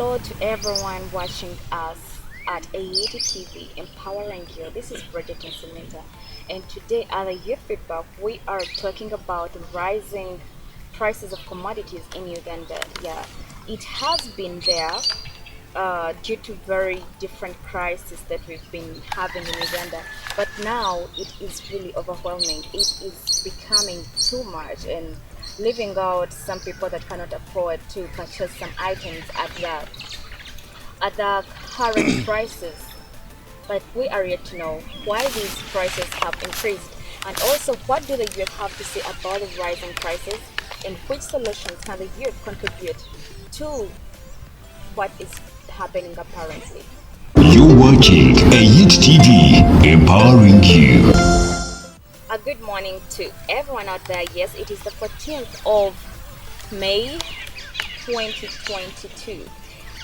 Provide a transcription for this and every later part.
Hello to everyone watching us at AET TV, empowering you. This is Bridget and Samantha, and today at the Youth Feedback, we are talking about rising prices of commodities in Uganda. Yeah, it has been there due to very different crises that we've been having in Uganda, but now it is really overwhelming. It is becoming too much and leaving out some people that cannot afford to purchase some items at the current prices. But we are yet to know why these prices have increased, and also what do the youth have to say about the rising prices, and which solutions can the youth contribute to what is happening apparently. You're watching AYIT TV, empowering you. A good morning to everyone out there. Yes, it is the 14th of May 2022,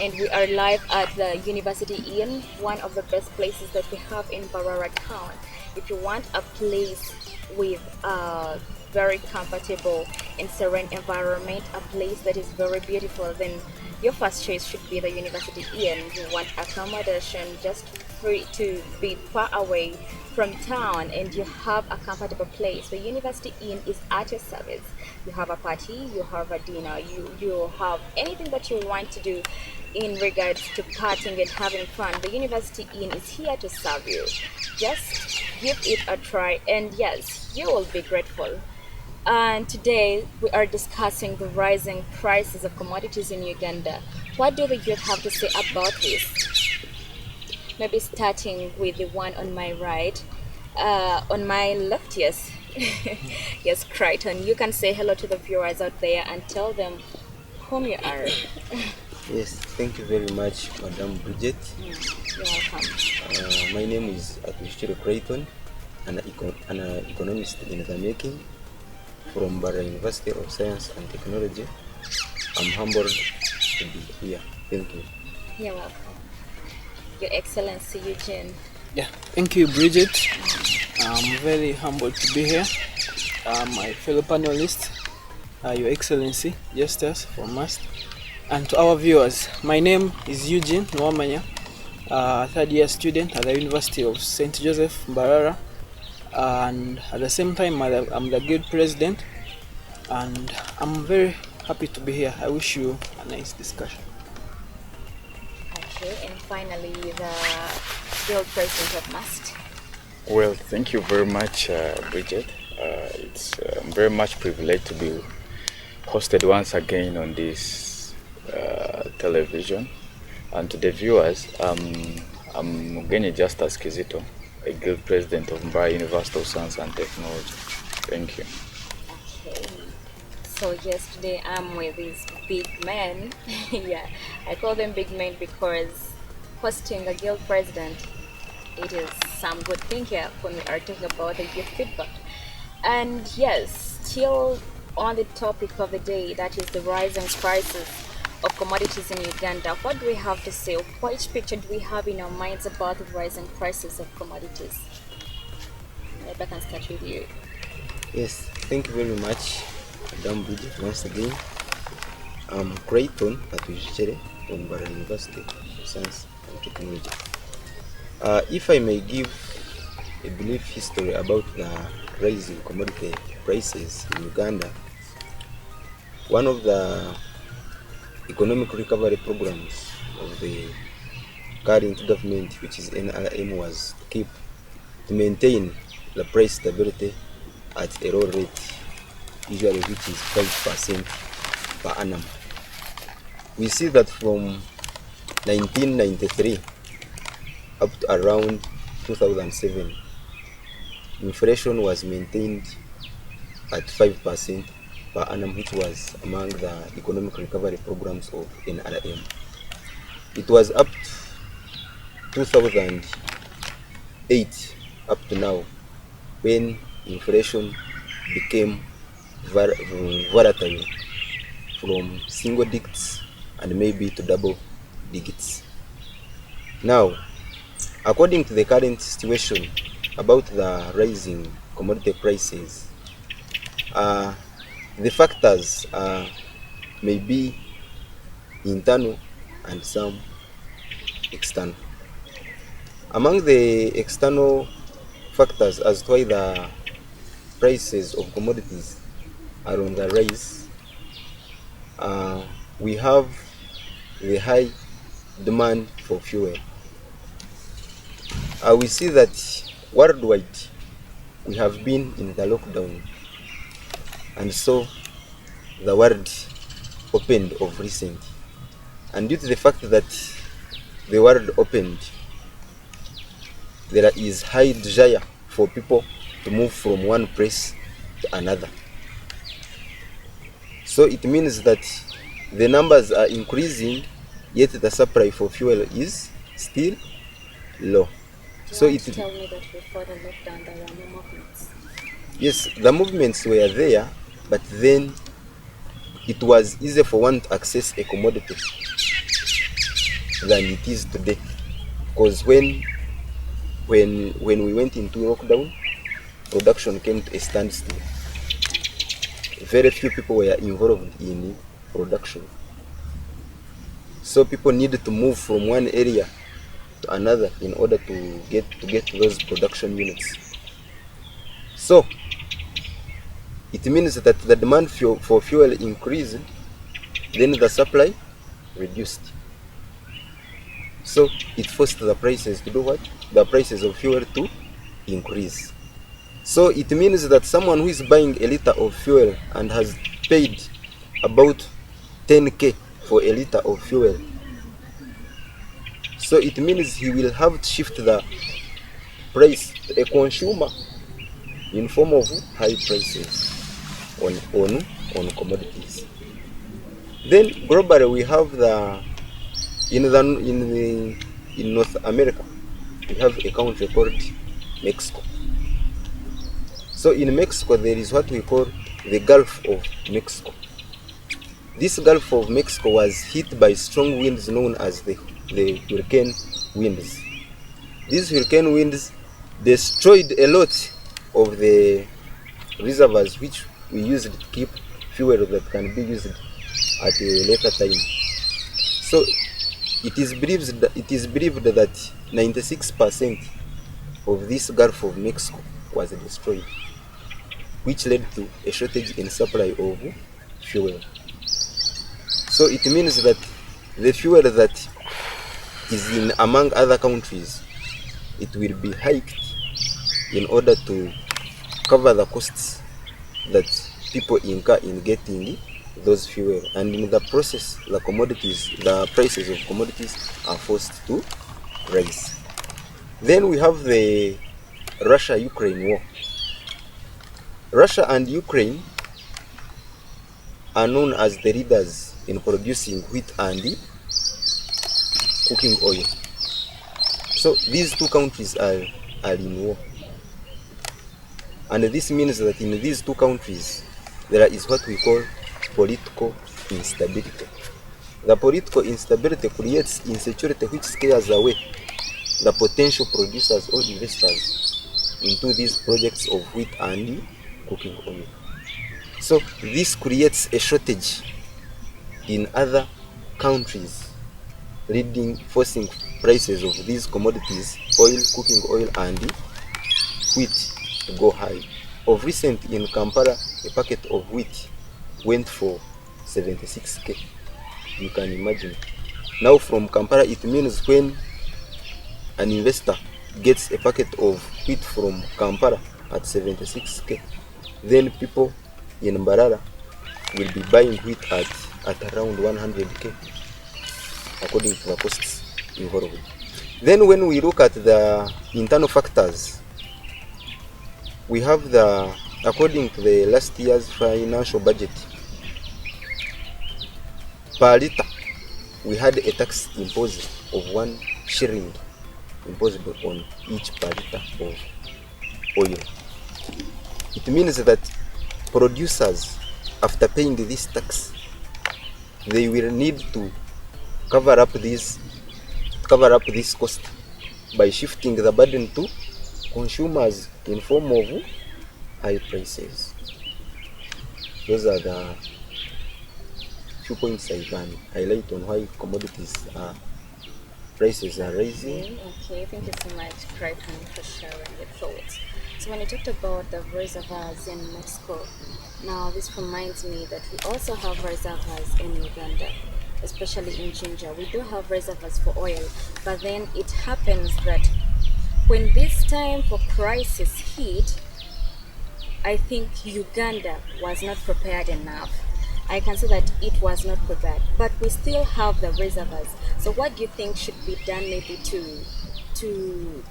and we are live at the University Inn, one of the best places that we have in Barara town. If you want a place with a very comfortable and serene environment, a place that is very beautiful, then your first choice should be the University Inn. You want accommodation just free to be far away from town, and you have a comfortable place. The University Inn is at your service. You have a party, you have a dinner, you have anything that you want to do in regards to partying and having fun. The University Inn is here to serve you. Just give it a try, and yes, you will be grateful. And today we are discussing the rising prices of commodities in Uganda. What do the youth have to say about this? Maybe starting with the one on my right. On my left, yes. Yes, Crichton. You can say hello to the viewers out there and tell them whom you are. Yes, thank you very much, Madam Bridget. You're welcome. My name is Crichton, an economist in the making from Barra University of Science and Technology. I'm humbled to be here. Thank you. You're welcome. Your Excellency Eugene. Yeah, thank you, Bridget. I'm very humbled to be here. My fellow panelists, Your Excellency, Justice from Amidst, and to our viewers. My name is Eugene Nwamanya, third year student at the University of St. Joseph, Mbarara, and at the same time I'm the guild president, and I'm very happy to be here. I wish you a nice discussion. Okay, and finally the guild president of Amidst. Well, thank you very much, Bridget. It's very much privileged to be hosted once again on this television. And to the viewers, I'm Geni Justus Kizito, a guild president of Mbarara University of Science and Technology. Thank you. Okay. So yesterday I'm with these big men. Yeah, I call them big men because hosting a guild president, it is some good thing here when we are talking about the youth feedback. And yes, still on the topic of the day, that is the rising prices of commodities in Uganda. What do we have to say? Which picture do we have in our minds about the rising prices of commodities? Maybe I can start with you. Yes, thank you very much, Madam Bridget, once again. I'm Crichton from Barra University of Science and Technology. If I may give a brief history about the rising commodity prices in Uganda, one of the economic recovery programs of the current government, which is NRM, was to maintain the price stability at a low rate, usually which is 5% per annum. We see that from 1993 up to around 2007, inflation was maintained at 5% per annum, which was among the economic recovery programs of NRM. It was up to 2008 up to now when inflation became volatile from single digits and maybe to double digits. Now, according to the current situation about the rising commodity prices, the factors may be internal and some external. Among the external factors as to why the prices of commodities are on the rise, we have the high demand for fuel. We see that worldwide we have been in the lockdown, and so the world opened of recent. And due to the fact that the world opened, there is high desire for people to move from one place to another. So it means that the numbers are increasing, yet the supply for fuel is still low. So it tell me that before the lockdown there were no movements. Yes, the movements were there, but then it was easier for one to access a commodity than it is today. Because when we went into lockdown, production came to a standstill. Very few people were involved in production. So people needed to move from one area to another in order to get those production units. So it means that the demand for fuel increased, then the supply reduced. So it forced the prices to do what? The prices of fuel to increase. So it means that someone who is buying a liter of fuel and has paid about 10k for a liter of fuel, so it means he will have to shift the price to a consumer in form of high prices on commodities. Then globally we have in North America we have a country called Mexico. So in Mexico there is what we call the Gulf of Mexico. This Gulf of Mexico was hit by strong winds known as the hurricane winds. These hurricane winds destroyed a lot of the reservoirs which we used to keep fuel that can be used at a later time. So it is believed that 96% of this Gulf of Mexico was destroyed, which led to a shortage in supply of fuel. So it means that the fuel that is in among other countries, it will be hiked in order to cover the costs that people incur in getting those fuel, and in the process the prices of commodities are forced to rise. Then we have the Russia-Ukraine war. Russia and Ukraine are known as the leaders in producing wheat and cooking oil. So these two countries are in war. And this means that in these two countries there is what we call political instability. The political instability creates insecurity which scares away the potential producers or investors into these projects of wheat and cooking oil. So this creates a shortage in other countries, forcing prices of these commodities, oil, cooking oil and wheat, to go high. Of recent in Kampala, a packet of wheat went for 76k. You can imagine. Now from Kampala, it means when an investor gets a packet of wheat from Kampala at 76k, then people in Mbarara will be buying wheat at around 100k, according to the costs involved. Then when we look at the internal factors, we have according to the last year's financial budget, per liter we had a tax imposed of 1 shilling imposed on each per liter of oil. It means that producers, after paying this tax, they will need to cover up this cost by shifting the burden to consumers in form of high prices. Those are the few points I can highlight on why commodities prices are rising. Okay, thank you so much, Crichton, for sharing your thoughts. So when you talked about the reservoirs in Mexico, now this reminds me that we also have reservoirs in Uganda, especially in Ginger. We do have reservoirs for oil, but then it happens that when this time for crisis hit, I think Uganda was not prepared enough. I can say that it was not prepared, but we still have the reservoirs. So what do you think should be done maybe to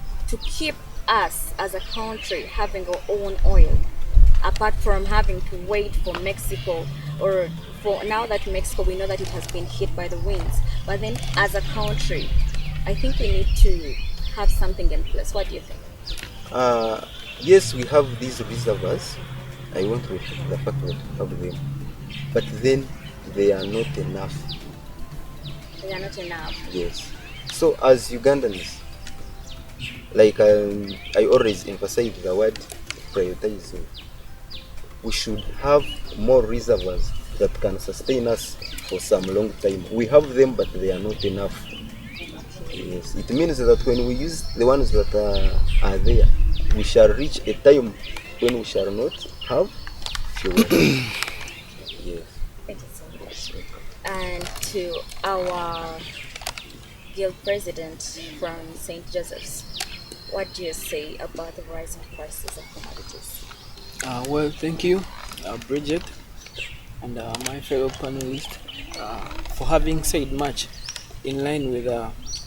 keep us as a country having our own oil, apart from having to wait for Mexico, or for now that Mexico, we know that it has been hit by the winds, but then as a country, I think we need to have something in place. What do you think? Yes, we have these reservoirs. I want to reflect the fact that we have them, but then they are not enough. They are not enough. Yes. So as Ugandans, like I always emphasize the word prioritizing. We should have more reservoirs that can sustain us for some long time. We have them, but they are not enough. Yes, it means that when we use the ones that are there, we shall reach a time when we shall not have fuel. Yes. Thank you so much. And to our guild president from St. Joseph's, what do you say about the rising prices of commodities? Well, thank you, Bridget, and my fellow panelists for having said much in line with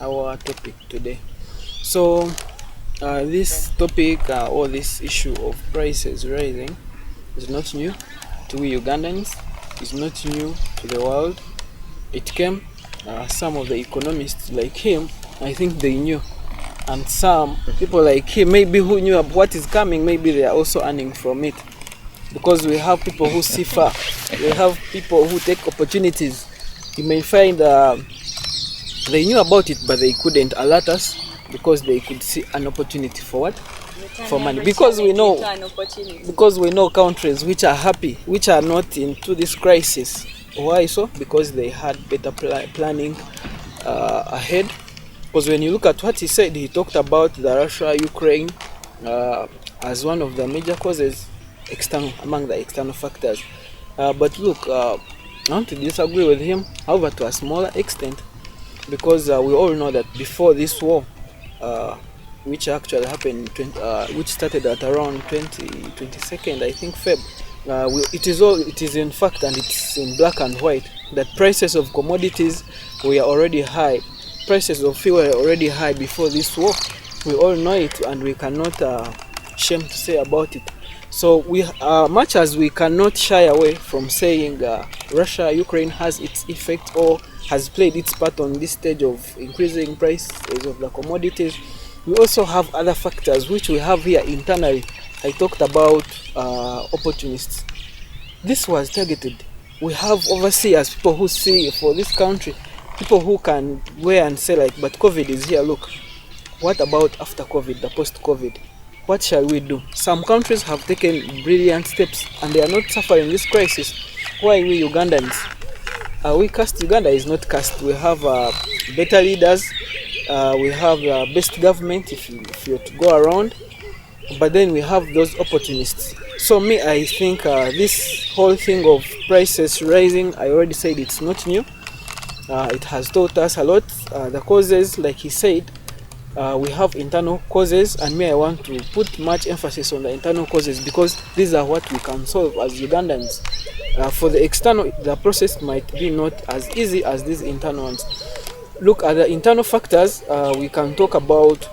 our topic today. So, this topic or this issue of prices rising is not new to we Ugandans, it's not new to the world. It came, some of the economists like him, I think they knew. And some people like him, maybe who knew what is coming, maybe they are also earning from it. Because we have people who see far, we have people who take opportunities. You may find they knew about it, but they couldn't alert us because they could see an opportunity for what? For money. Because we know countries which are happy, which are not into this crisis. Why so? Because they had better planning ahead. Because when you look at what he said, he talked about the Russia-Ukraine as one of the major causes, among the external factors. But look, I want to disagree with him, however, to a smaller extent, because we all know that before this war, which actually happened, which started at around 22nd, I think, Feb. It is in fact, and it's in black and white, that prices of commodities were already high. Prices of fuel were already high before this war. We all know it, and we cannot shame to say about it. So we, much as we cannot shy away from saying Russia-Ukraine has its effect or has played its part on this stage of increasing prices of the commodities, we also have other factors which we have here internally. I talked about opportunists. This was targeted. We have overseers, people who see for this country, people who can wear and say like, but COVID is here, look. What about after COVID, the post-COVID? What shall we do? Some countries have taken brilliant steps and they are not suffering this crisis. Why we Ugandans? We cast Uganda is not cast. We have better leaders. We have the best government if you're to go around. But then we have those opportunists. So me, I think this whole thing of prices rising, I already said it's not new. It has taught us a lot. The causes, like he said, we have internal causes, and me, I want to put much emphasis on the internal causes because these are what we can solve as Ugandans. For the external, the process might be not as easy as these internal ones. Look at the internal factors. We can talk about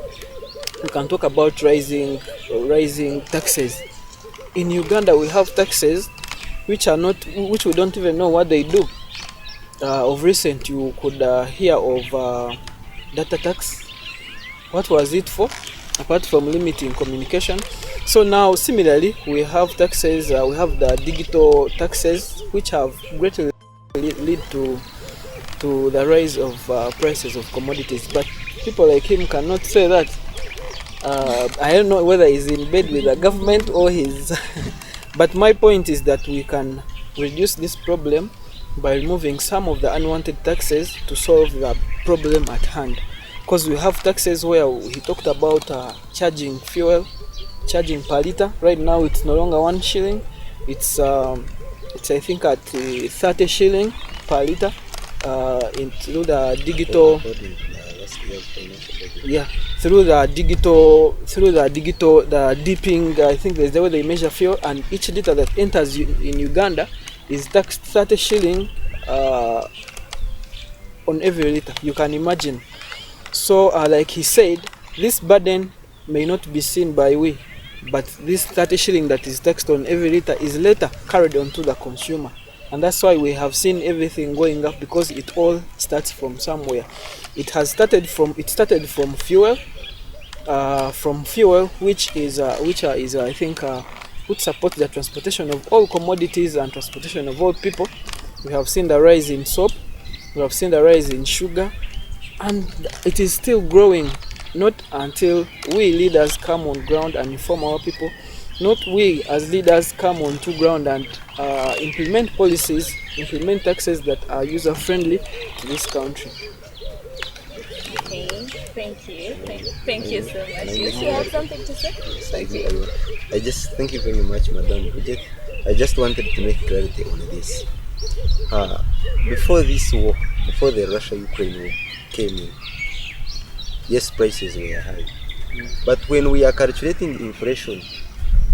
rising taxes. In Uganda, we have taxes which we don't even know what they do. Of recent, you could hear of data tax. What was it for? Apart from limiting communication. So now, similarly, we have taxes. We have the digital taxes, which have greatly led to the rise of prices of commodities. But people like him cannot say that. I don't know whether he's in bed with the government or he's. But my point is that we can reduce this problem by removing some of the unwanted taxes to solve the problem at hand. Because we have taxes where he talked about charging fuel, charging per liter. Right now it's no longer 1 shilling. It's I think at 30 shilling per liter. Through the digital, the dipping. I think there's the way they measure fuel, and each liter that enters in Uganda is taxed 30 shilling on every liter. You can imagine. So, like he said, this burden may not be seen by we, but this 30 shilling that is taxed on every liter is later carried on to the consumer. And that's why we have seen everything going up, because it all starts from somewhere. It started from fuel, which is I think would support the transportation of all commodities and transportation of all people. We have seen the rise in soap, we have seen the rise in sugar, and it is still growing. Not until we leaders come on ground and inform our people. Not we as leaders come on to ground and implement policies, implement taxes that are user friendly to this country. Okay, thank you. Thank you so much. You have something to say? I just thank you very much, Madam Bridget. I just wanted to make clarity on this. Before this war, before the Russia-Ukraine war came in, yes, prices were high. But when we are calculating inflation,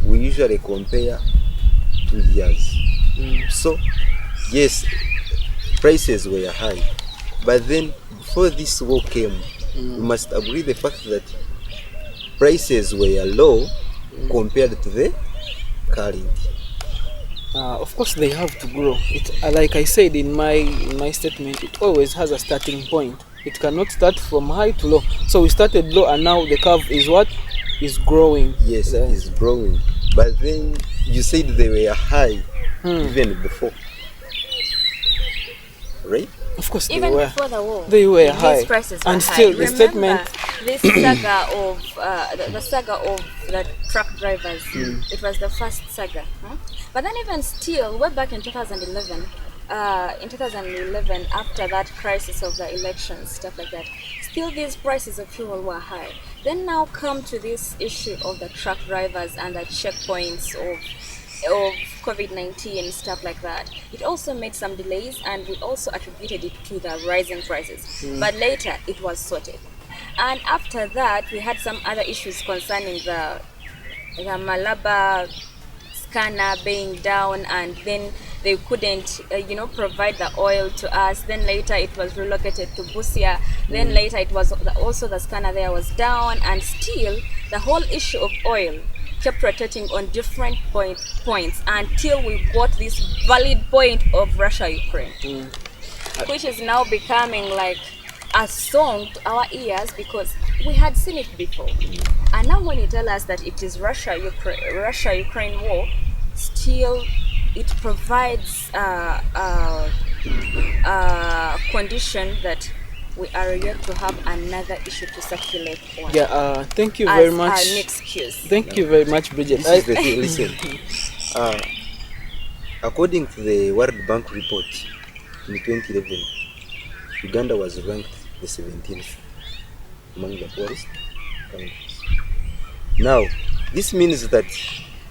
we usually compare 2 years. So, yes, prices were high. But then, before this war came, we must agree the fact that prices were low compared to the current. Of course, they have to grow. Like I said in my statement, it always has a starting point. It cannot start from high to low. So we started low, and now the curve is what? Is growing. Yes, it is growing. But then you said they were high even before, right? Of course, Even they were. before the war, They were these high. prices were And high. still, the Remember statement. this saga of the saga of the truck drivers. It was the first saga. But then even still, way back in 2011. After that crisis of the elections, stuff like that, still these prices of fuel were high. Then now come to this issue of the truck drivers and the checkpoints of COVID-19, stuff like that. It also made some delays, and we also attributed it to the rising prices. But later it was sorted. And after that, we had some other issues concerning the Malaba scanner being down, and then they couldn't provide the oil to us. Then later it was relocated to Busia. Then later it was also the scanner there was down, and still the whole issue of oil kept rotating on different points until we got this valid point of Russia-Ukraine, which is now becoming like a song to our ears, because we had seen it before. And now when you tell us that it is Russia-Ukraine war, still it provides a condition that we are yet to have another issue to circulate on. Yeah, thank you very much. As an excuse. Thank you very much, Bridget. This is the thing, listen. According to the World Bank report in 2011, Uganda was ranked the 17th among the poorest countries. Now, this means that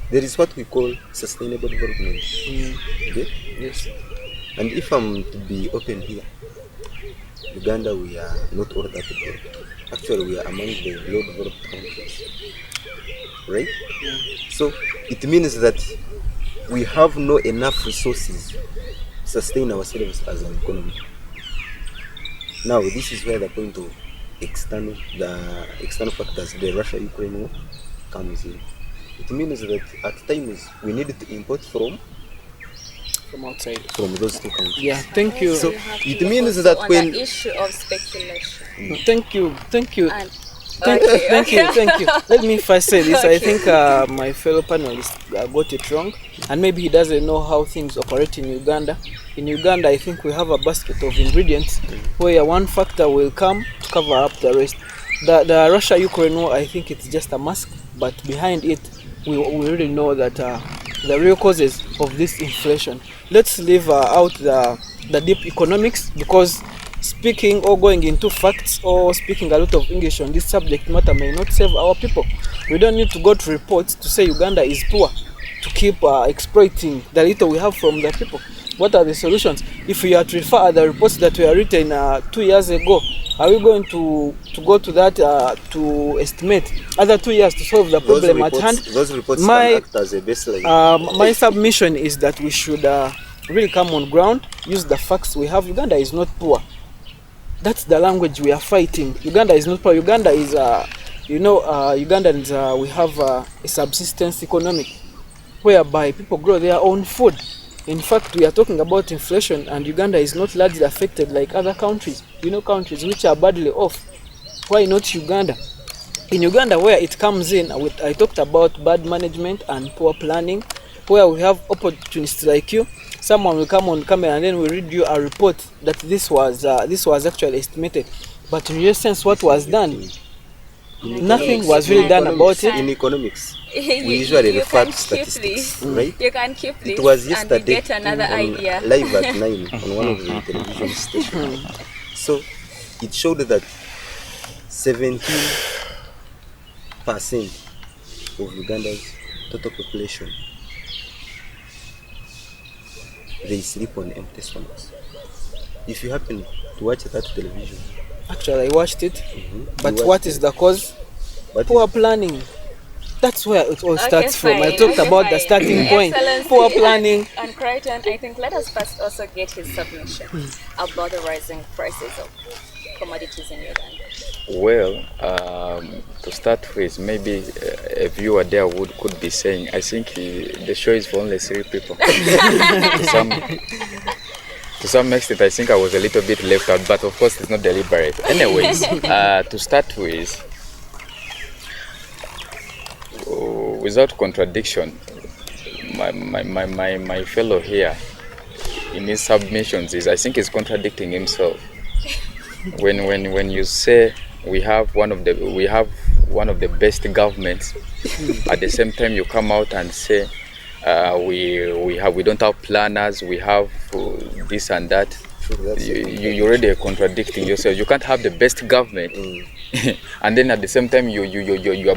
there is what we call sustainable development. Okay? Yes. And if I'm to be open here, Uganda, we are not all that developed. Actually, we are among the low developed countries. Right? So, it means that we have not enough resources to sustain ourselves as an economy. Now, this is where the point of the external factors, the Russia-Ukraine war, comes in. It means that at times we need to import from outside, from those two countries. Yeah, thank you. So it means that on when the issue of speculation. Thank you. And Thank you. Let me first say this. I think my fellow panelist got it wrong, and maybe he doesn't know how things operate in Uganda. In Uganda, I think we have a basket of ingredients where one factor will come to cover up the rest. The Russia-Ukraine war, I think it's just a mask, but behind it, we really know that the real causes of this inflation. Let's leave out the the deep economics, because speaking or going into facts or speaking a lot of English on this subject matter may not save our people. We don't need to go to reports to say Uganda is poor to keep exploiting the little we have from the people. What are the solutions? If we are to refer the reports that were written 2 years ago, are we going to go to that to estimate other 2 years to solve the problem at hand? Those reports can act as a baseline. My submission is that we should really come on ground, use the facts we have. Uganda is not poor. That's the language we are fighting. Uganda is not poor. Uganda is, Ugandans, we have a subsistence economy whereby people grow their own food. In fact, we are talking about inflation, and Uganda is not largely affected like other countries. Countries which are badly off. Why not Uganda? In Uganda, where it comes in, I talked about bad management and poor planning, where we have opportunists like you. Someone will come on camera and then we read you a report that this was actually estimated. But in real sense, what was done? Nothing was really done about it. In economics, we usually refer to statistics, right? You can keep this. It was yesterday and you get another idea. Live at 9 on one of the television stations. So it showed that 17% of Uganda's total population, they sleep on empty stomachs. If you happen to watch that television, actually I watched it, but what is the cause? Poor planning. That's where it all starts from. I talked about the starting point. Poor planning. And Crichton, I think let us first also get his submission about the rising prices of commodities in Uganda. Well, to start with, maybe a viewer there could be saying, I think the show is for only 3 people. To some extent, I think I was a little bit left out, but of course it's not deliberate. Anyways, to start with, without contradiction, my fellow here in his submissions I think he's contradicting himself. When you say we have one of the best governments, at the same time you come out and say we don't have planners, we have this and that. You already are contradicting yourself. You can't have the best government and then at the same time you are you're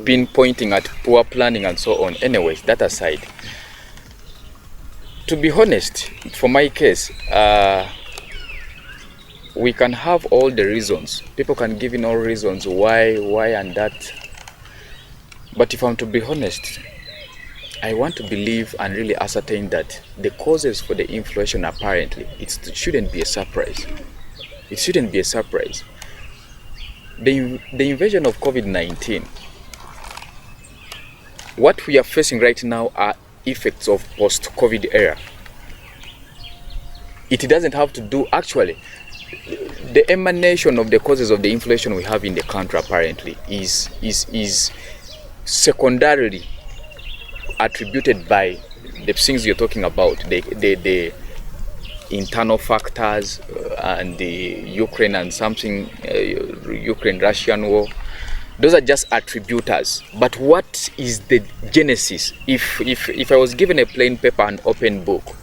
pinpointing at poor planning and so on. Anyways, that aside, to be honest, for my case, we can have all the reasons. People can give in all reasons why and that. But if I'm to be honest, I want to believe and really ascertain that the causes for the inflation apparently, it shouldn't be a surprise. It shouldn't be a surprise. The invasion of COVID-19, what we are facing right now are effects of post-COVID era. It doesn't have to do, actually, the emanation of the causes of the inflation we have in the country apparently is secondarily attributed by the things you're talking about, the internal factors and the Ukraine and something, Ukraine-Russian war. Those are just attributors. But what is the genesis? If I was given a plain paper and open book,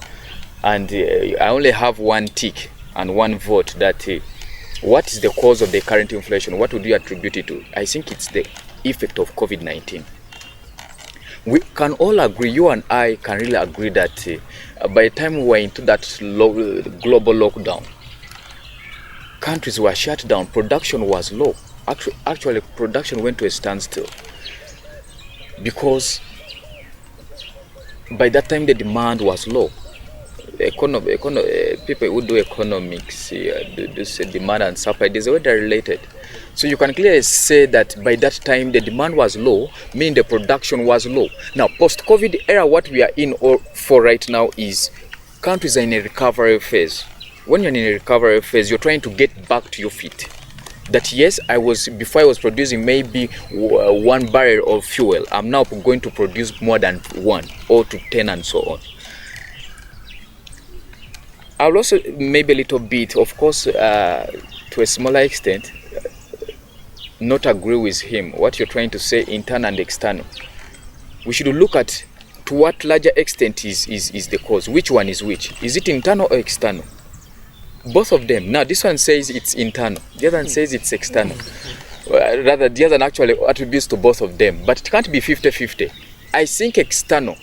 and I only have one tick and one vote, that what is the cause of the current inflation? What would you attribute it to? I think it's the effect of COVID-19. We can all agree, you and I can really agree that by the time we were into that global lockdown, countries were shut down, production was low. Actually, production went to a standstill because by that time the demand was low. People who do economics do say demand and supply, these are related. So you can clearly say that by that time the demand was low, meaning the production was low. Now, post-COVID era, what we are in for right now is countries are in a recovery phase. When you're in a recovery phase, you're trying to get back to your feet. That yes, before I was producing maybe 1 barrel of fuel, I'm now going to produce more than 1 or to 10 and so on. I'll also maybe a little bit, of course, to a smaller extent, not agree with him. What you're trying to say, internal and external. We should look at to what larger extent is the cause? Which one is which? Is it internal or external? Both of them. Now this one says it's internal, the other one says it's external. Rather, the other one actually attributes to both of them, but it can't be 50-50. I think external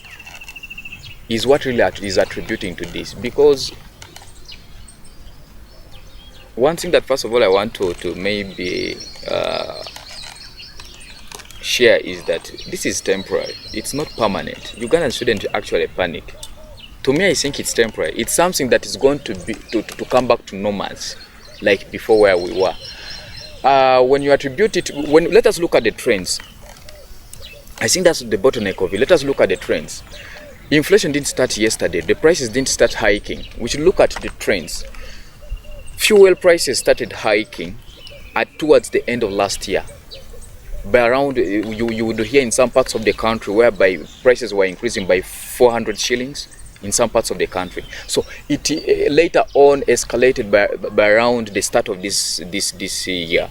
is what really is attributing to this, because one thing that first of all I want to maybe share is that this is temporary. It's not permanent. Ugandans shouldn't actually panic. To me, I think it's temporary. It's something that is going to be to come back to normals, like before where we were. When you attribute it, let us look at the trends. I think that's the bottleneck of it. Let us look at the trends. Inflation didn't start yesterday. The prices didn't start hiking. We should look at the trends. Fuel prices started hiking towards the end of last year. By around, you would hear in some parts of the country whereby prices were increasing by 400 shillings in some parts of the country. So it later on escalated by around the start of this year.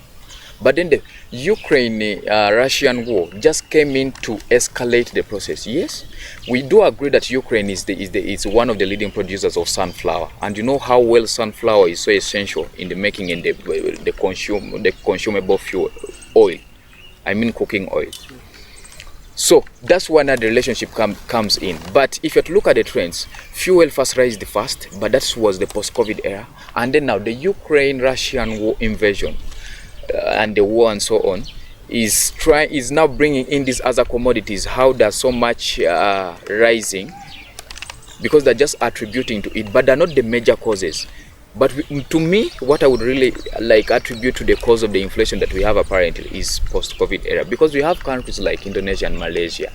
But then the Ukraine-Russian war just came in to escalate the process. Yes, we do agree that Ukraine is one of the leading producers of sunflower, and you know how well sunflower is so essential in the making and the consumable fuel oil. I mean cooking oil. So that's when the relationship comes in. But if you have to look at the trends, fuel first rised fast, but that was the post-COVID era, and then now the Ukraine-Russian war invasion and the war and so on is now bringing in these other commodities. How does so much rising? Because they're just attributing to it, but they're not the major causes. But to me, what I would really like attribute to the cause of the inflation that we have apparently is post-COVID era, because we have countries like Indonesia and Malaysia.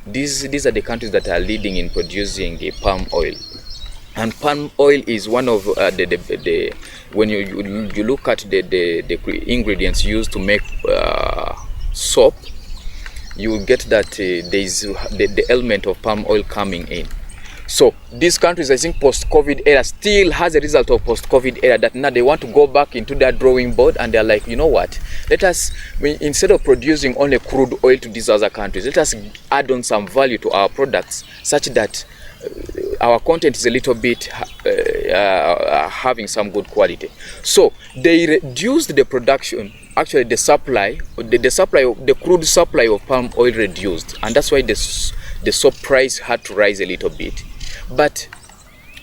These are the countries that are leading in producing palm oil, and palm oil is one of the when you look at the ingredients used to make soap, you will get that there is the element of palm oil coming in. So these countries, I think post-COVID era still has a result of post-COVID era, that now they want to go back into their drawing board, and they're like, you know what, instead of producing only crude oil to these other countries, let us add on some value to our products such that our content is a little bit having some good quality. So they reduced the production, actually the crude supply of palm oil reduced, and that's why the soap price had to rise a little bit. But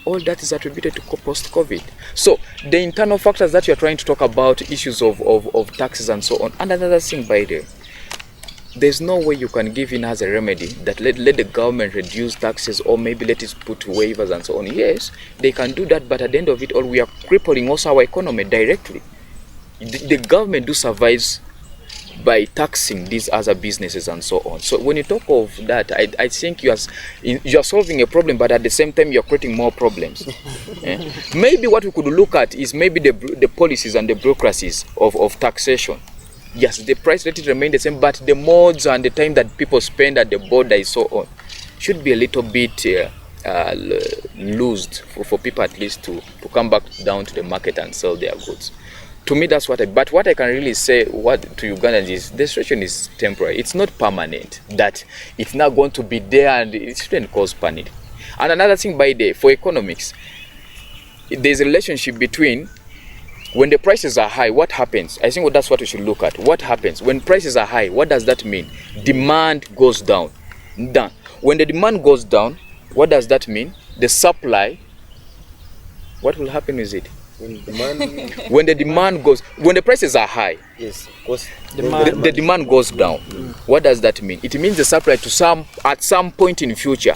all that is attributed to post-COVID. So the internal factors that you're trying to talk about, issues of taxes and so on, and another thing, by the way, there's no way you can give in as a remedy that let the government reduce taxes, or maybe let it put waivers and so on. Yes, they can do that, but at the end of it all, we are crippling also our economy directly. The government do survives by taxing these other businesses and so on. So when you talk of that, I think you are solving a problem, but at the same time you're creating more problems. Maybe what we could look at is maybe the policies and the bureaucracies of taxation. Yes, the price rate remain the same, but the modes and the time that people spend at the border and so on should be a little bit loosed for people at least to come back down to the market and sell their goods. To me, that's but what I can really say to Ugandans is the situation is temporary. It's not permanent, that it's not going to be there, and it shouldn't cause panic. And another thing, for economics, there's a relationship between when the prices are high, what happens? I think that's what we should look at. What happens? When prices are high, what does that mean? Demand goes down. When the demand goes down, what does that mean? The supply, what will happen with it? When the prices are high, yes, of course, the demand goes down. What does that mean? It means the supply at some point in future,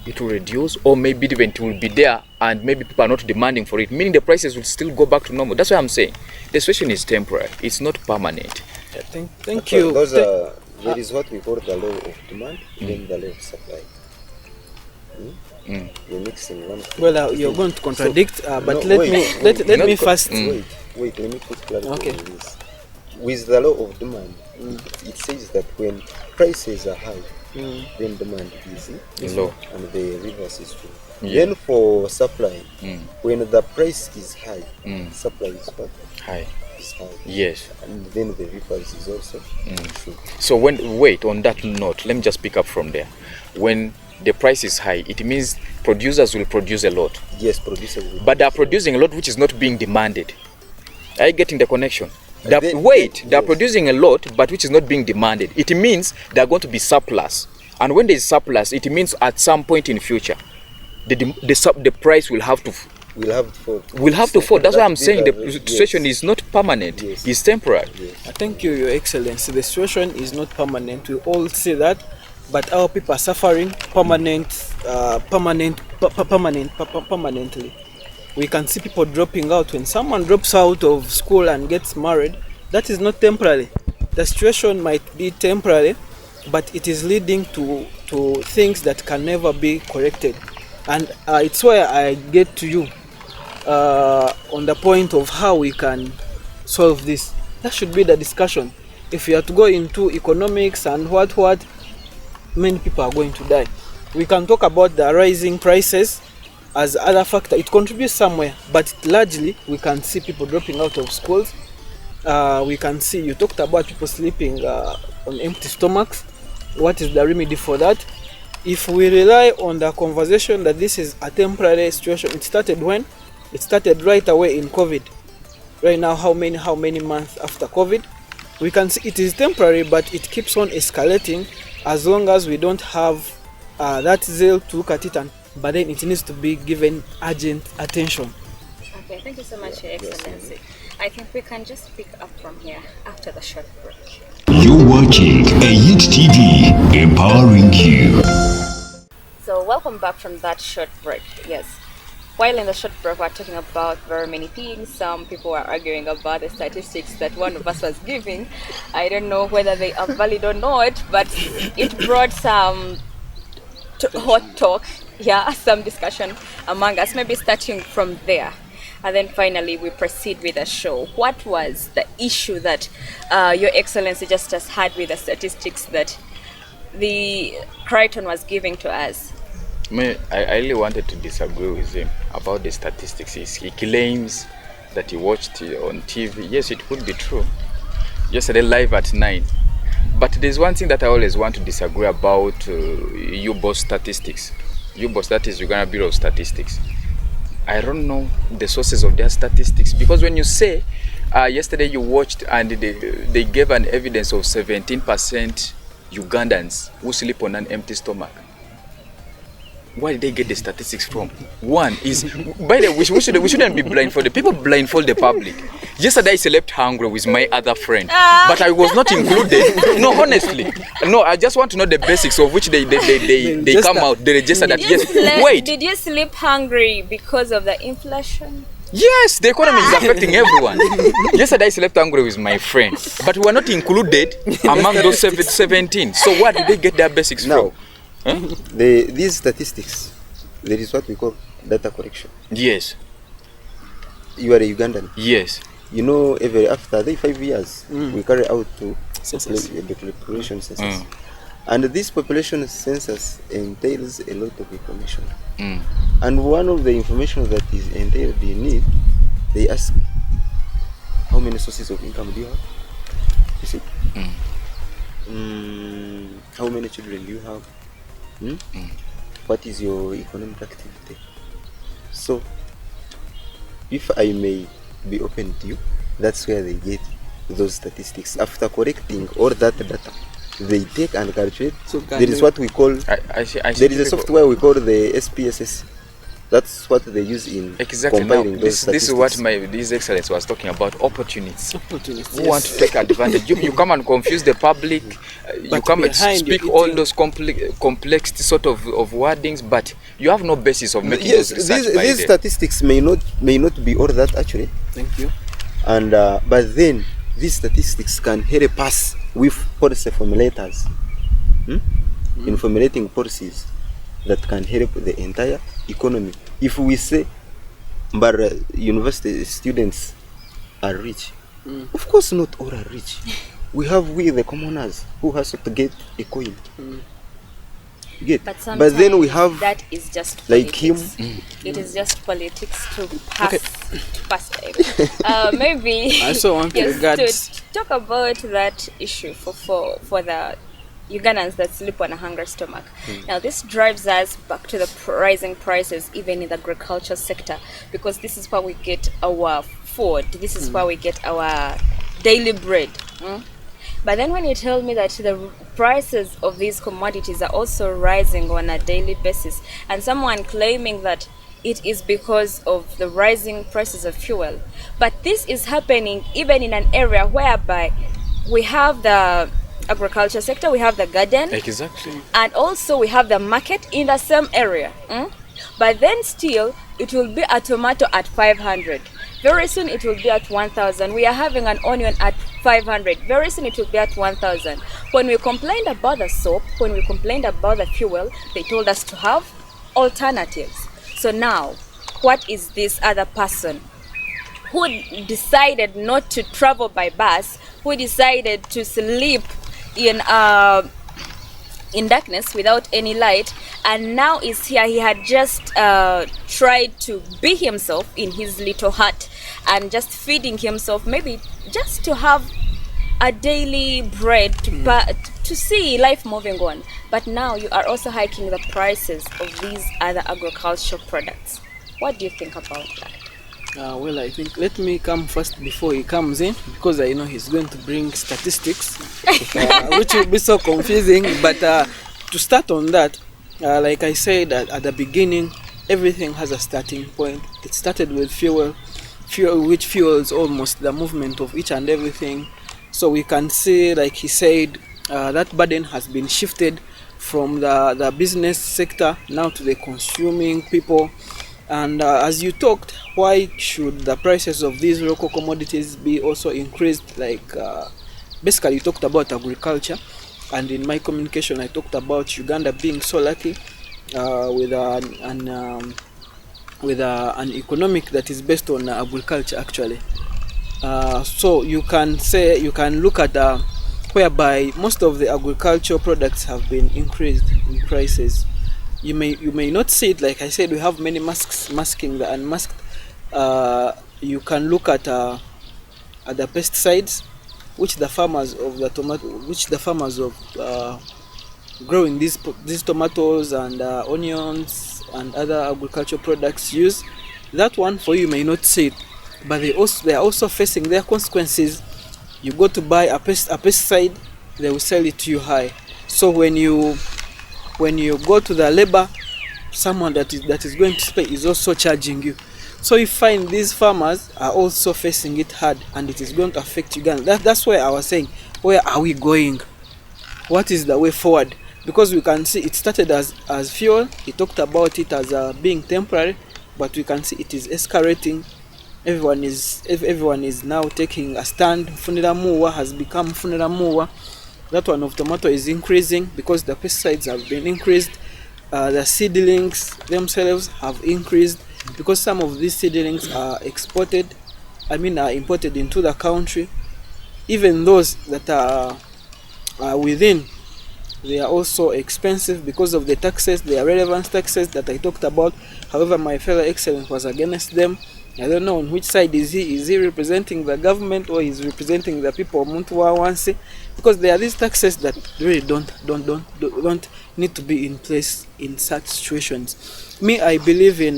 it will reduce, or maybe even it will be there, and maybe people are not demanding for it, meaning the prices will still go back to normal. That's why I'm saying the situation is temporary. It's not permanent. Thank you. There is what we call the law of demand, then the law of supply. You're mixing one. Well, you're going to contradict, but let me first. Wait, let me put clarity Okay. on this. With the law of demand, it says that when prices are high, then demand is low, and the reverse is true. Yeah. Then for supply, when the price is high, supply is what? High. fiscal. Yes. And then the reverse is also true. So wait, on that note, let me just pick up from there. When the price is high, it means producers will produce a lot. Yes, producers will. But they are producing a lot which is not being demanded. Are you getting the connection? They are Yes. producing a lot but which is not being demanded. It means they are going to be surplus. And when there is surplus, it means at some point in future, the price will have to We'll have to fall. will have to fall. That's why I'm saying the Yes. situation is not permanent. Yes. It's temporary. Yes. Thank you, Your Excellency. The situation is not permanent. We all say that, but our people are suffering permanently. We can see people dropping out. When someone drops out of school and gets married, that is not temporary. The situation might be temporary, but it is leading to things that can never be corrected. And it's why I get to you on the point of how we can solve this. That should be the discussion. If you have to go into economics and what, many people are going to die. We can talk about the rising prices as other factor. It contributes somewhere, but largely we can see people dropping out of schools. We can see, you talked about people sleeping on empty stomachs. What is the remedy for that? If we rely on the conversation that this is a temporary situation, it started when? It started right away in COVID. Right now, how many months after COVID? We can see it is temporary, but it keeps on escalating as long as we don't have that zeal to look at it. But then it needs to be given urgent attention. Okay, thank you so much, Your Excellency. I think we can just pick up from here after the short break. You're watching a Youth TV, empowering you. So welcome back from that short break. Yes. While in the short break, we're talking about very many things. Some people were arguing about the statistics that one of us was giving. I don't know whether they are valid or not, but it brought some hot talk, some discussion among us, maybe starting from there. And then finally, we proceed with the show. What was the issue that Your Excellency just had with the statistics that the Crichton was giving to us? I really wanted to disagree with him about the statistics. He claims that he watched it on TV. Yes, it could be true. Yesterday, live at 9. But there's one thing that I always want to disagree about UBOS statistics. UBOS, that is Uganda Bureau of Statistics. I don't know the sources of their statistics, because when you say yesterday you watched and they gave an evidence of 17% Ugandans who sleep on an empty stomach. Where did they get the statistics from? One is, by the way, we shouldn't be blindfolded. People blindfold the public. Yesterday I slept hungry with my other friend, but I was not included. No, honestly, no. I just want to know the basics of which they come out. They register that. Yes. Wait. Did you sleep hungry because of the inflation? Yes, the economy is affecting everyone. Yesterday I slept hungry with my friend, but we were not included among those 17. So where did they get their basics from? These statistics, there is what we call data correction. Yes. You are a Ugandan. Yes. You know, after 5 years, we carry out the population census. And this population census entails a lot of information. And one of the information that is entailed in it, they ask, how many sources of income do you have? You see? How many children do you have? What is your economic activity? So, if I may be open to you, that's where they get those statistics. After correcting all that data, they take and calculate. So there is what we call, I see there is a software we call the SPSS. That's what they use in combining those statistics. This is what His Excellency was talking about, opportunists. Who want to take advantage. You come and confuse the public, you come and speak all those complex sort of wordings, but you have no basis of making those research. These statistics may not be all that actually. Thank you. And but then these statistics can help us with policy formulators in formulating policies that can help the entire economy. If we say, but university students are rich, of course not all are rich. We the commoners, who has to get a coin. But then we have that is just like politics. It is just politics to pass. first time. Maybe I also want to yes, regards. to talk about that issue for the Ugandans that sleep on a hungry stomach. Now, this drives us back to the rising prices, even in the agriculture sector, because this is where we get our food. This is where we get our daily bread. But then when you tell me that the prices of these commodities are also rising on a daily basis, and someone claiming that it is because of the rising prices of fuel, but this is happening even in an area whereby we have the agriculture sector, we have the garden, Exactly. and also we have the market in the same area. But then still it will be a tomato at 500. Very soon it will be at 1,000. We are having an onion at 500. Very soon it will be at 1,000. When we complained about the soap, when we complained about the fuel, they told us to have alternatives. So now, what is this other person who decided not to travel by bus, who decided to sleep in darkness without any light, and now is here? He had just tried to be himself in his little hut and just feeding himself, maybe just to have a daily bread to see life moving on. But now you are also hiking the prices of these other agricultural products. What do you think about that? Well, I think let me come first before he comes in, because I know he's going to bring statistics, which will be so confusing. But to start on that, like I said at the beginning, everything has a starting point. It started with fuel which fuels almost the movement of each and everything. So we can see, like he said, that burden has been shifted from the business sector now to the consuming people. And as you talked, why should the prices of these local commodities be also increased? Like basically you talked about agriculture, and in my communication I talked about Uganda being so lucky with an economic that is based on agriculture actually. So you can look at whereby most of the agricultural products have been increased in prices. You may not see it. Like I said, we have many masks masking the unmasked. You can look at the pesticides which the farmers of growing these tomatoes and onions and other agricultural products use. That one for you may not see it, but they are also facing their consequences. You go to buy a pesticide, they will sell it to you high. So when you go to the labor, someone that is going to pay is also charging you. So you find these farmers are also facing it hard, and it is going to affect Uganda. That's why I was saying, where are we going? What is the way forward? Because we can see it started as fuel. He talked about it as being temporary, but we can see it is escalating. Everyone is now taking a stand. Funira Muwa has become Funira Muwa. That one of tomato is increasing because the pesticides have been increased. The seedlings themselves have increased because some of these seedlings are imported into the country. Even those that are within, they are also expensive because of the taxes, the relevant taxes that I talked about. However, my fellow excellence was against them. I don't know on which side is he. Is he representing the government or is representing the people of Muntu Wansi? Because there are these taxes that really don't need to be in place in such situations. Me, I believe in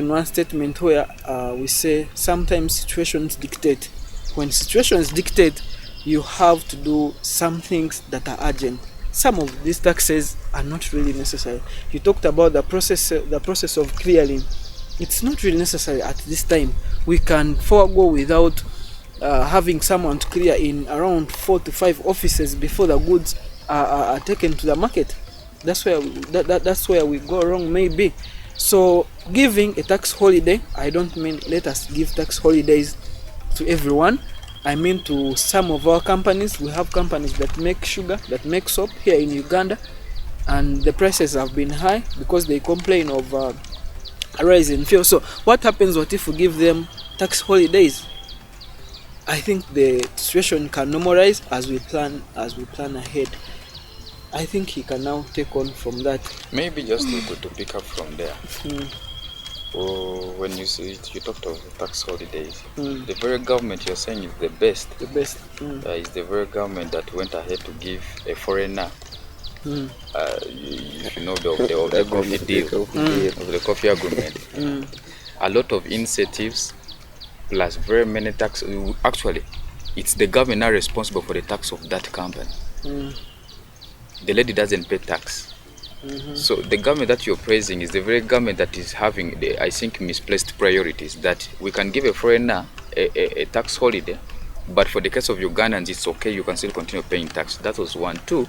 one statement where we say sometimes situations dictate. When situations dictate, you have to do some things that are urgent. Some of these taxes are not really necessary. You talked about the process of clearing. It's not really necessary at this time. We can forego without having someone to clear in around 4 to 5 offices before the goods are taken to the market. That's where we go wrong maybe. So giving a tax holiday, I don't mean let us give tax holidays to everyone. I mean to some of our companies. We have companies that make sugar, that make soap here in Uganda, and the prices have been high because they complain of a rise in fuel. So what happens if we give them tax holidays? I think the situation can normalize as we plan ahead. I think he can now take on from that. Maybe just to pick up from there. When you talked of tax holidays, the very government you're saying is the best. The best. Is the very government that went ahead to give a foreigner. If you know the coffee deal, of the coffee agreement, a lot of incentives plus very many tax. Actually, it's the government now responsible for the tax of that company. The lady doesn't pay tax. So the government that you're praising is the very government that is having the, I think, misplaced priorities, that we can give a foreigner a tax holiday, but for the case of Ugandans, it's okay, you can still continue paying tax. That was one. Two,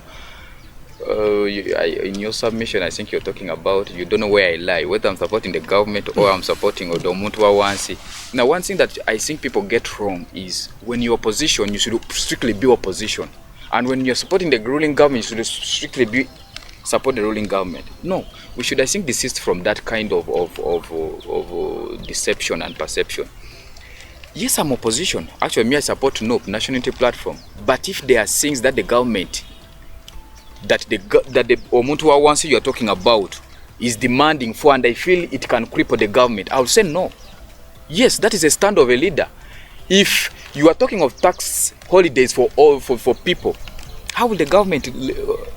in your submission, I think you're talking about, you don't know where I lie, whether I'm supporting the government or I'm supporting Odomuntu Wansi. Now, one thing that I think people get wrong is when you're opposition, you should strictly be opposition. And when you're supporting the ruling government, you should strictly support the ruling government. No, we should, I think, desist from that kind of deception and perception. Yes, I'm opposition. Actually, me, I support NOP, National Unity Platform. But if there are things that the government, that the Omuntu Wansi you're talking about is demanding for, and I feel it can cripple the government, I would say no. Yes, that is a stand of a leader. If you are talking of tax holidays for people, how will the government,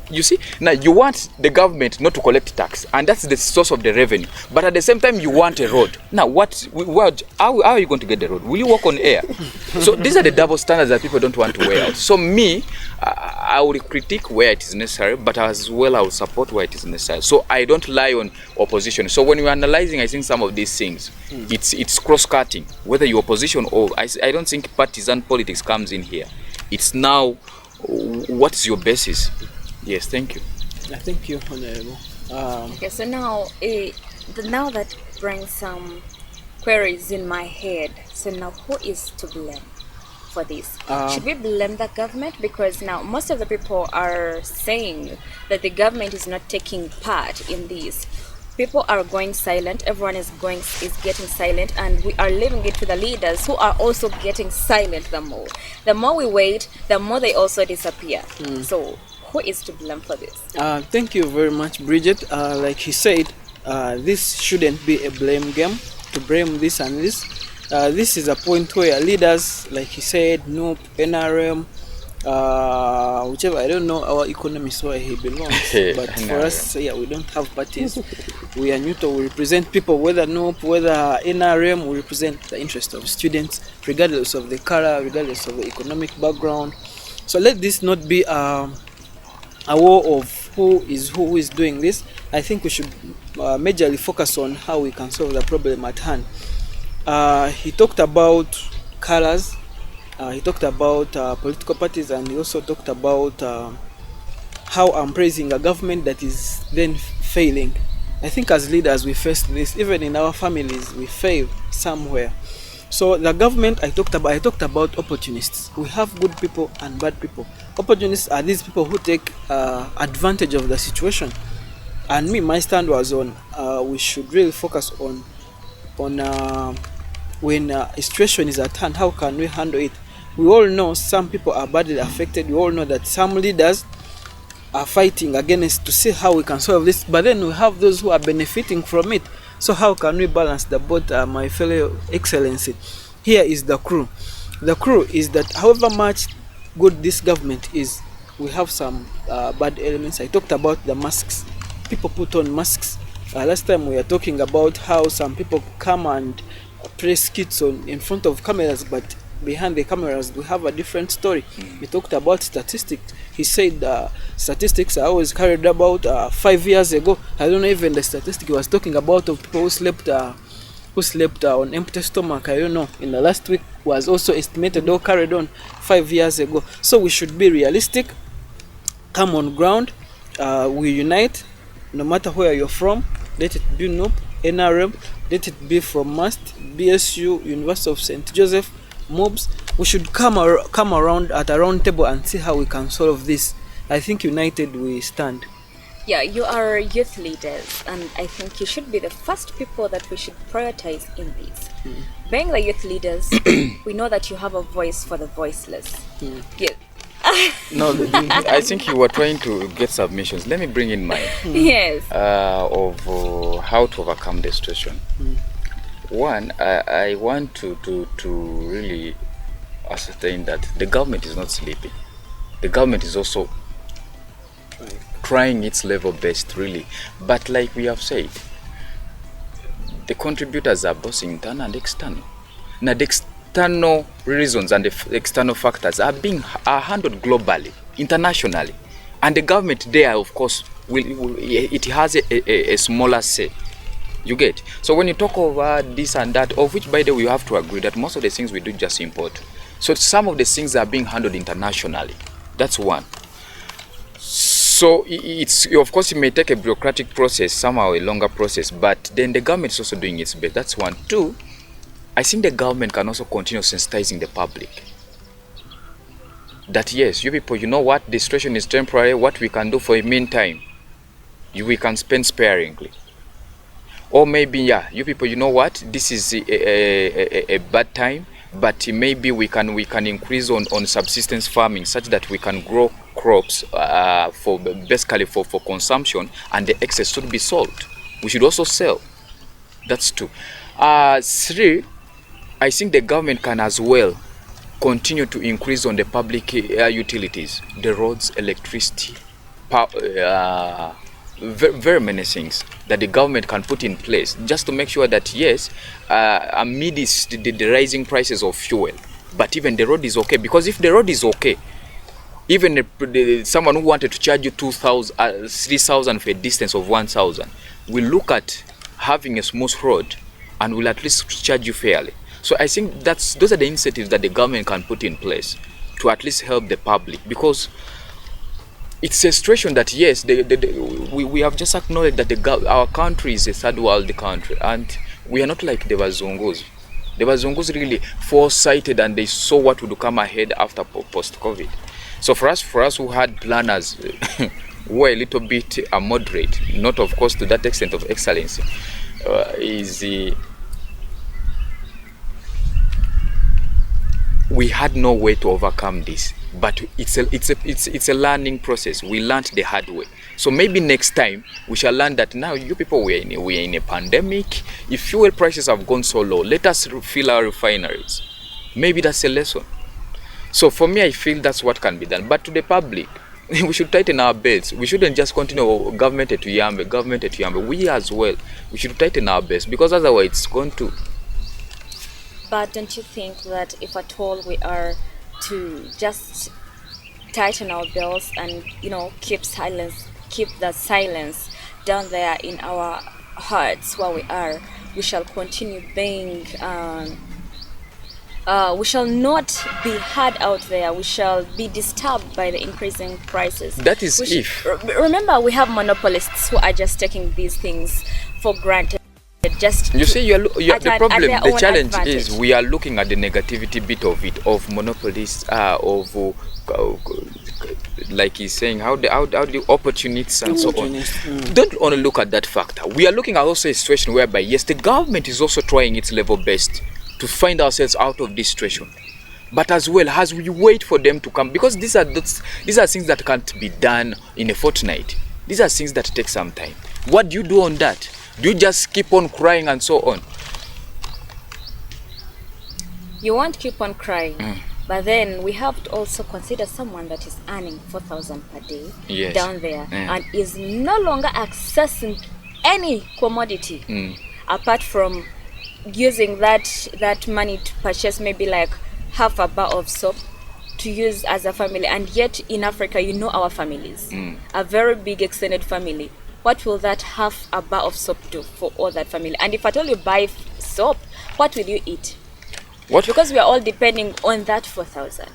you see, now you want the government not to collect tax, and that's the source of the revenue, but at the same time you want a road. Now how are you going to get the road? Will you walk on air? So these are the double standards that people don't want to wear out. So me, I will critique where it is necessary, but as well I will support where it is necessary. So I don't lie on opposition. So when you're analyzing, I think some of these things, it's cross-cutting, whether you're opposition or, I don't think partisan politics comes in here. It's now, what is your basis? Yes, thank you. Thank you, Honorable. Okay, so now, now that brings some queries in my head. So now, who is to blame for this? Should we blame the government? Because now most of the people are saying that the government is not taking part in this. People are going silent. Everyone is getting silent, and we are leaving it to the leaders, who are also getting silent. The more we wait, the more they also disappear. So who is to blame for this? Thank you very much, Bridget. Like he said, this shouldn't be a blame game to blame this and this. This is a point where leaders, like he said, NOP, NRM, whichever, I don't know our economist where he belongs, but for us, yeah, we don't have parties. We are neutral. We represent people, whether NOP, whether NRM. We represent the interest of students, regardless of the color, regardless of the economic background. So let this not be a war of who is doing this. I think we should majorly focus on how we can solve the problem at hand. He talked about colors. He talked about political parties, and he also talked about how I'm praising a government that is then failing. I think as leaders we face this, even in our families we fail somewhere. So the government I talked about opportunists. We have good people and bad people. Opportunists are these people who take advantage of the situation. And me, my stand was on we should really focus on when a situation is at hand, how can we handle it? We all know some people are badly affected. We all know that some leaders are fighting against to see how we can solve this, but then we have those who are benefiting from it. So how can we balance the both, my fellow excellency? Here is the crew. The crew is that however much good this government is, we have some bad elements. I talked about the masks. People put on masks. Last time we were talking about how some people come and play skits in front of cameras, but behind the cameras we have a different story. We talked about statistics. He said statistics are always carried about 5 years ago. I don't know even the statistic he was talking about of people who slept on empty stomach. I don't know, in the last week was also estimated or carried on 5 years ago. So we should be realistic, come on ground, we unite, no matter where you're from. Let it be NOP, NRM, let it be from MAST, BSU, University of St. Joseph, MOBS. We should come around at a round table and see how we can solve this. I think united we stand. Yeah, you are youth leaders, and I think you should be the first people that we should prioritize in this. Being the youth leaders, we know that you have a voice for the voiceless. Yes. No, I think you were trying to get submissions. Let me bring in mine. Yes. Of how to overcome the situation. One, I want to really ascertain that the government is not sleeping. The government is also trying its level best, really. But like we have said, the contributors are both internal and external. Now, the external reasons and the external factors are handled globally, internationally, and the government there, of course, it has a smaller say. You get? So when you talk over this and that, of which, by the way, you have to agree that most of the things we do just import. So some of the things are being handled internationally. That's one. So it's, of course, it may take a bureaucratic process, somehow a longer process, but then the government is also doing its best. That's one. Two, I think the government can also continue sensitizing the public. That yes, you people, you know what, the situation is temporary. What we can do for a meantime, we can spend sparingly. Or maybe, yeah, you people, you know what, this is a bad time, but maybe we can increase on subsistence farming such that we can grow crops for basically for consumption, and the excess should be sold. We should also sell. That's two. Three, I think the government can as well continue to increase on the public utilities, the roads, electricity, very many things that the government can put in place just to make sure that yes, amidst the rising prices of fuel, but even the road is okay. Because if the road is okay, even someone who wanted to charge you 2,000, 3,000 for a distance of 1,000 will look at having a smooth road and will at least charge you fairly. So I think those are the incentives that the government can put in place to at least help the public, because it's a situation that yes, we have just acknowledged that our country is a third world country, and we are not like the Bazungus. The Bazungus really foresighted, and they saw what would come ahead after post-COVID. So for us who had planners, were a little bit moderate, not of course to that extent of excellence, we had no way to overcome this. But it's a learning process. We learned the hard way. So maybe next time we shall learn that now you people, we are in a pandemic. If fuel prices have gone so low, let us fill our refineries. Maybe that's a lesson. So for me, I feel that's what can be done. But to the public, we should tighten our belts. We shouldn't just continue government to yambe. We as well, we should tighten our belts, because otherwise it's going to. But don't you think that if at all we are to just tighten our belts and keep the silence down there in our hearts where we are, we shall continue being we shall not be heard out there. We shall be disturbed by the increasing prices. That is if. Remember, we have monopolists who are just taking these things for granted. Just you see, the problem, the challenge advantage. is we are looking at the negativity bit of it, of monopolists, like he's saying, how the opportunities and so on. Don't only look at that factor. We are looking at also a situation whereby yes, the government is also trying its level best to find ourselves out of this situation. But as well as we wait for them to come, because these are things that can't be done in a fortnight. These are things that take some time. What do you do on that? Do you just keep on crying and so on? You won't keep on crying, but then we have to also consider someone that is earning 4,000 per day down there and is no longer accessing any commodity apart from using that money to purchase maybe like half a bar of soap to use as a family. And yet in Africa, our families, a very big extended family. What will that half a bar of soap do for all that family? And if at all you buy soap, what will you eat? What? Because we are all depending on that 4,000.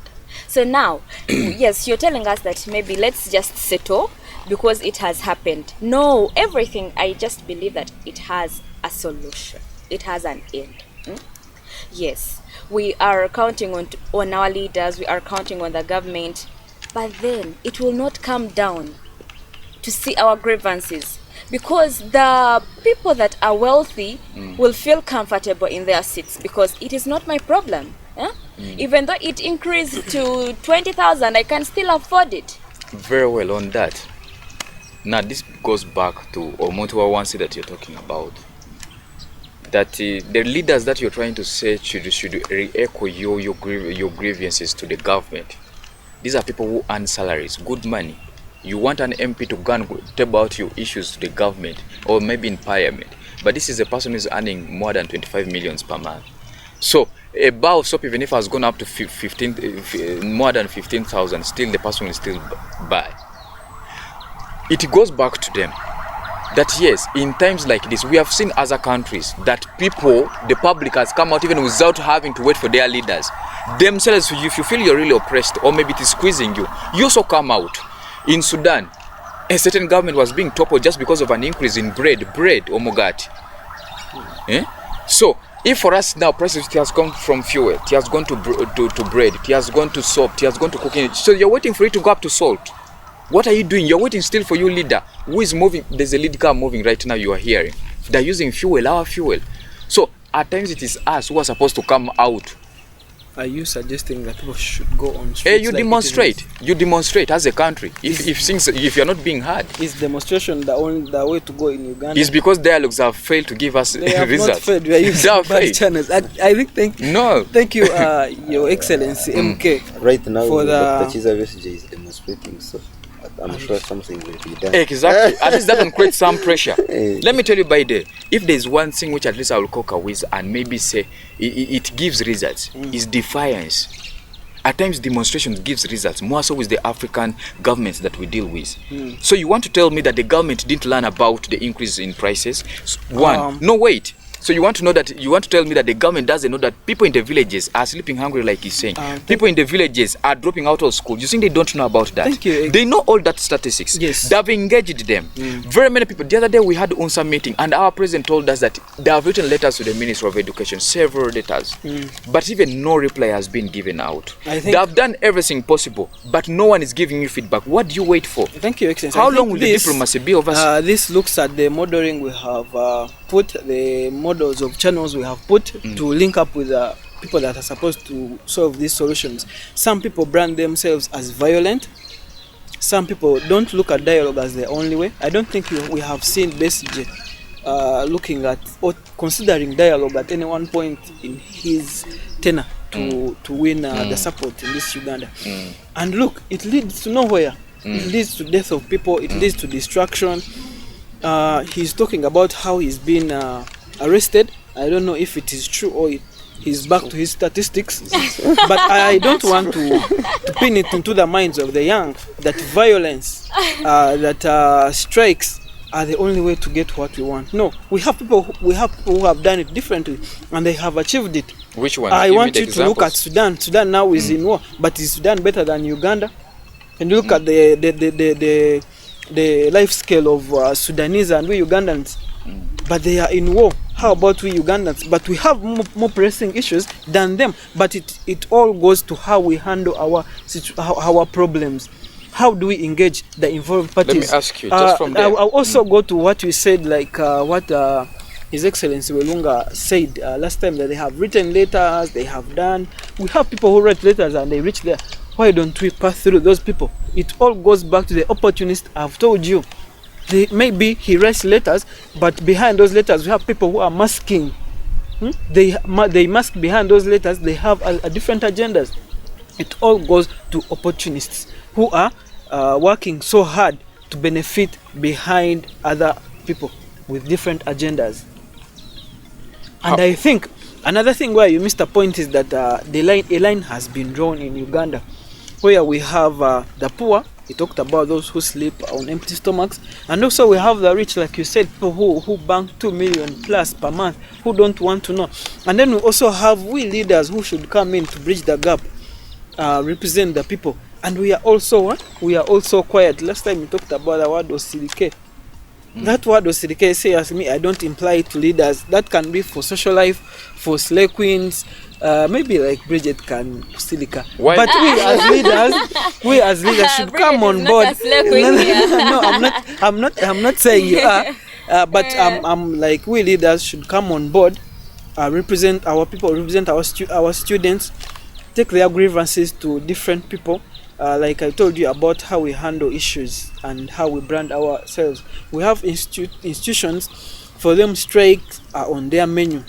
So now, yes, you're telling us that maybe let's just settle because it has happened. No, everything, I just believe that it has a solution. It has an end. Yes, we are counting on our leaders, we are counting on the government, but then it will not come down to see our grievances, because the people that are wealthy will feel comfortable in their seats because it is not my problem. Even though it increased to 20,000, I can still afford it. Very well on that. Now this goes back to Omotuwa Wansi that you're talking about. that the leaders that you're trying to say should re-echo your grievances to the government. These are people who earn salaries, good money. You want an MP to go and tell about your issues to the government or maybe in parliament, but this is a person who's earning more than 25 millions per month. So a bar of soap, even if it has gone up to more than 15,000, still the person will still buy. It goes back to them that yes, in times like this, we have seen other countries that the public has come out even without having to wait for their leaders. Themselves, if you feel you're really oppressed or maybe it is squeezing you, you also come out. In Sudan, a certain government was being toppled just because of an increase in bread or mogati. So, if for us now prices, it has gone from fuel, it has gone to bread, it has gone to soap, it has gone to cooking. So you're waiting for it to go up to salt. What are you doing? You're waiting still for your leader who is moving. There's a lead car moving right now, you are hearing. They're using fuel, our fuel. So at times it is us who are supposed to come out. Are you suggesting that people should go on streets? Hey, you demonstrate. You demonstrate as a country. If you're not being heard. Is demonstration the way to go in Uganda? It's because dialogues have failed to give us they have results. Not failed. We are using bad channels. I think thank you, Your Excellency MK. Right now, for Dr. Chiza is demonstrating, so I'm sure something will be done. Exactly. At least that can create some pressure. Let me tell you, by the if there's one thing which at least I will cock with and maybe say it gives results, is defiance. At times demonstrations gives results, more so with the African governments that we deal with. So you want to tell me that the government didn't learn about the increase in prices? No, wait. So you want to tell me that the government doesn't know that people in the villages are sleeping hungry, like he's saying. People in the villages are dropping out of school. You think they don't know about that? Thank you. They know all that statistics. Yes. They have engaged them. Very many people. The other day we had UNSA meeting and our president told us that they have written letters to the Minister of Education, several letters. But even no reply has been given out. They have done everything possible, but no one is giving you feedback. What do you wait for? Thank you, Excellency. How long will the diplomacy be of us? This looks at the modeling we have put, the models of channels we have put to link up with people that are supposed to solve these solutions. Some people brand themselves as violent. Some people don't look at dialogue as the only way. I don't think we have seen Besigye looking at or considering dialogue at any one point in his tenure to win the support in this Uganda. And look, it leads to nowhere. It leads to death of people. It leads to destruction. He's talking about how he's been arrested. I don't know if it is true or he's back to his statistics. But I don't want to pin it into the minds of the young that violence, that strikes are the only way to get what we want. No, we have people who have done it differently and they have achieved it. Which one? I want you to look at Sudan. Sudan now is in war, but is Sudan better than Uganda? And look at the life scale of Sudanese and we Ugandans, but they are in war. How about we Ugandans? But we have more pressing issues than them. But it all goes to how we handle our problems. How do we engage the involved parties? Let me ask you, just from there. I'll also go to what you said, like what His Excellency Welunga said last time, that they have written letters, they have done. We have people who write letters and they reach there. Why don't we pass through those people? It all goes back to the opportunist I've told you. Maybe he writes letters, but behind those letters we have people who are masking. They mask behind those letters. They have a different agendas. It all goes to opportunists who are working so hard to benefit behind other people with different agendas. And I think another thing where you missed a point is that a line has been drawn in Uganda, where we have the poor. He talked about those who sleep on empty stomachs, and also we have the rich, like you said, people who bank 2 million plus per month, who don't want to know. And then we also have we leaders who should come in to bridge the gap, represent the people. And we are also what? We are also quiet. Last time we talked about the word osirike. That word osirike, say as me, I don't imply it to leaders. That can be for social life, for slay queens. Maybe like Bridget can silica. But we as leaders should come on board. No, I'm not saying you are. But I'm like, we leaders should come on board, represent our people, represent our students, take their grievances to different people. Like I told you about how we handle issues and how we brand ourselves. We have institutions For them, strikes are on their menu.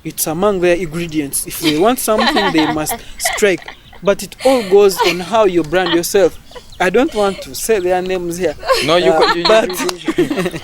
It's among their ingredients. If they want something, they must strike. But it all goes on how you brand yourself. I don't want to say their names here. No, you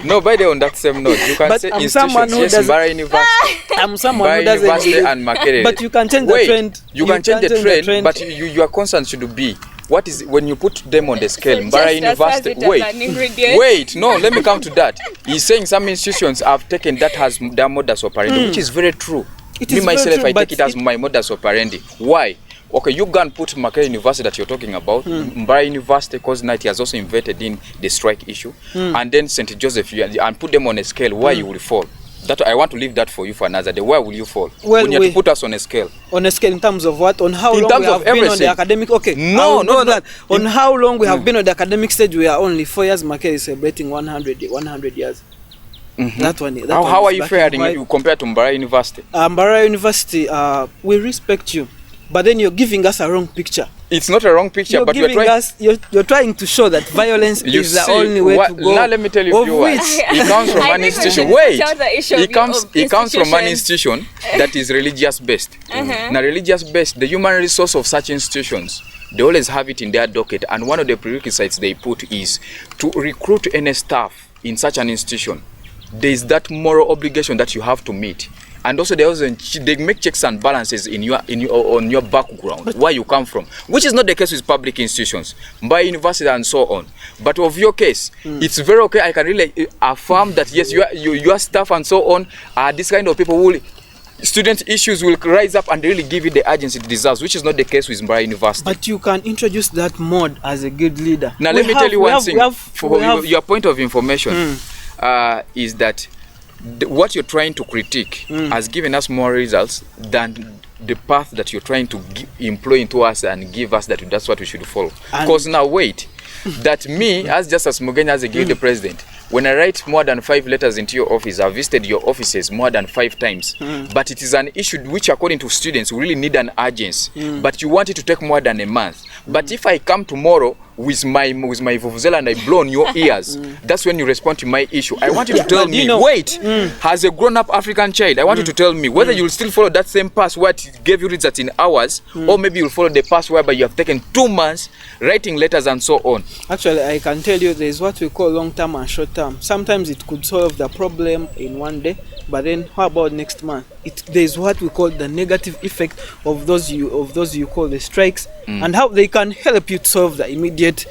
no, by the on that same note, you can say institutions. Yes, Mbara University. I'm someone who doesn't University and Makerere. But you can change the trend. You can change the trend, but your concern should be what is when you put them on the scale. Mbara University. Wait, no, let me come to that. He's saying some institutions have taken that as their modus operandi, which is very true. Me myself, I take it as my modus operandi. Why? Okay, you can put Makerere University that you're talking about. Mbara University, cause night has also invented in the strike issue, and then St. Joseph, and put them on a scale where you will fall. That I want to leave that for you for another day. Where will you fall? Well, when you have to put us on a scale. On a scale in terms of what? On how long we have been on the academic? Okay. No. That. On how long we have been on the academic stage? We are only 4 years. Makerere is celebrating 100 years. That one. How are you faring compared to Mbara University? Mbara University, we respect you. But then you're giving us a wrong picture. It's not a wrong picture, but you're trying to show that violence is the only way to go. Now let me tell you, it comes from an institution. Wait, it comes from an institution that is religious based. Now, religious based, the human resource of such institutions, they always have it in their docket, and one of the prerequisites they put is to recruit any staff in such an institution. There is that moral obligation that you have to meet. And also they make checks and balances on your background, where you come from, which is not the case with public institutions, by university and so on. But of your case, it's very okay. I can really affirm that yes, your staff and so on are this kind of people who student issues will rise up and really give you the urgency it deserves, which is not the case with Mbara University. But you can introduce that mode as a good leader. Now let me tell you one thing. Your point of information is that what you're trying to critique has given us more results than the path that you're trying to employ into us and give us that's what we should follow. Because now wait, that me as Mugenya as a guilty president, when I write more than 5 letters into your office, I've visited your offices more than 5 times. But it is an issue which, according to students, we really need an urgency. But you want it to take more than a month. But if I come tomorrow with my vuvuzela and I blow on your ears, that's when you respond to my issue. I want you to tell me, wait, as a grown-up African child, I want you to tell me whether you'll still follow that same path where it gave you results in hours, or maybe you'll follow the path whereby you have taken 2 months writing letters and so on. Actually, I can tell you there's what we call long-term and short-term. Sometimes it could solve the problem in one day, but then how about next month? There's what we call the negative effect of those you call the strikes, and how they can help you to solve the immediate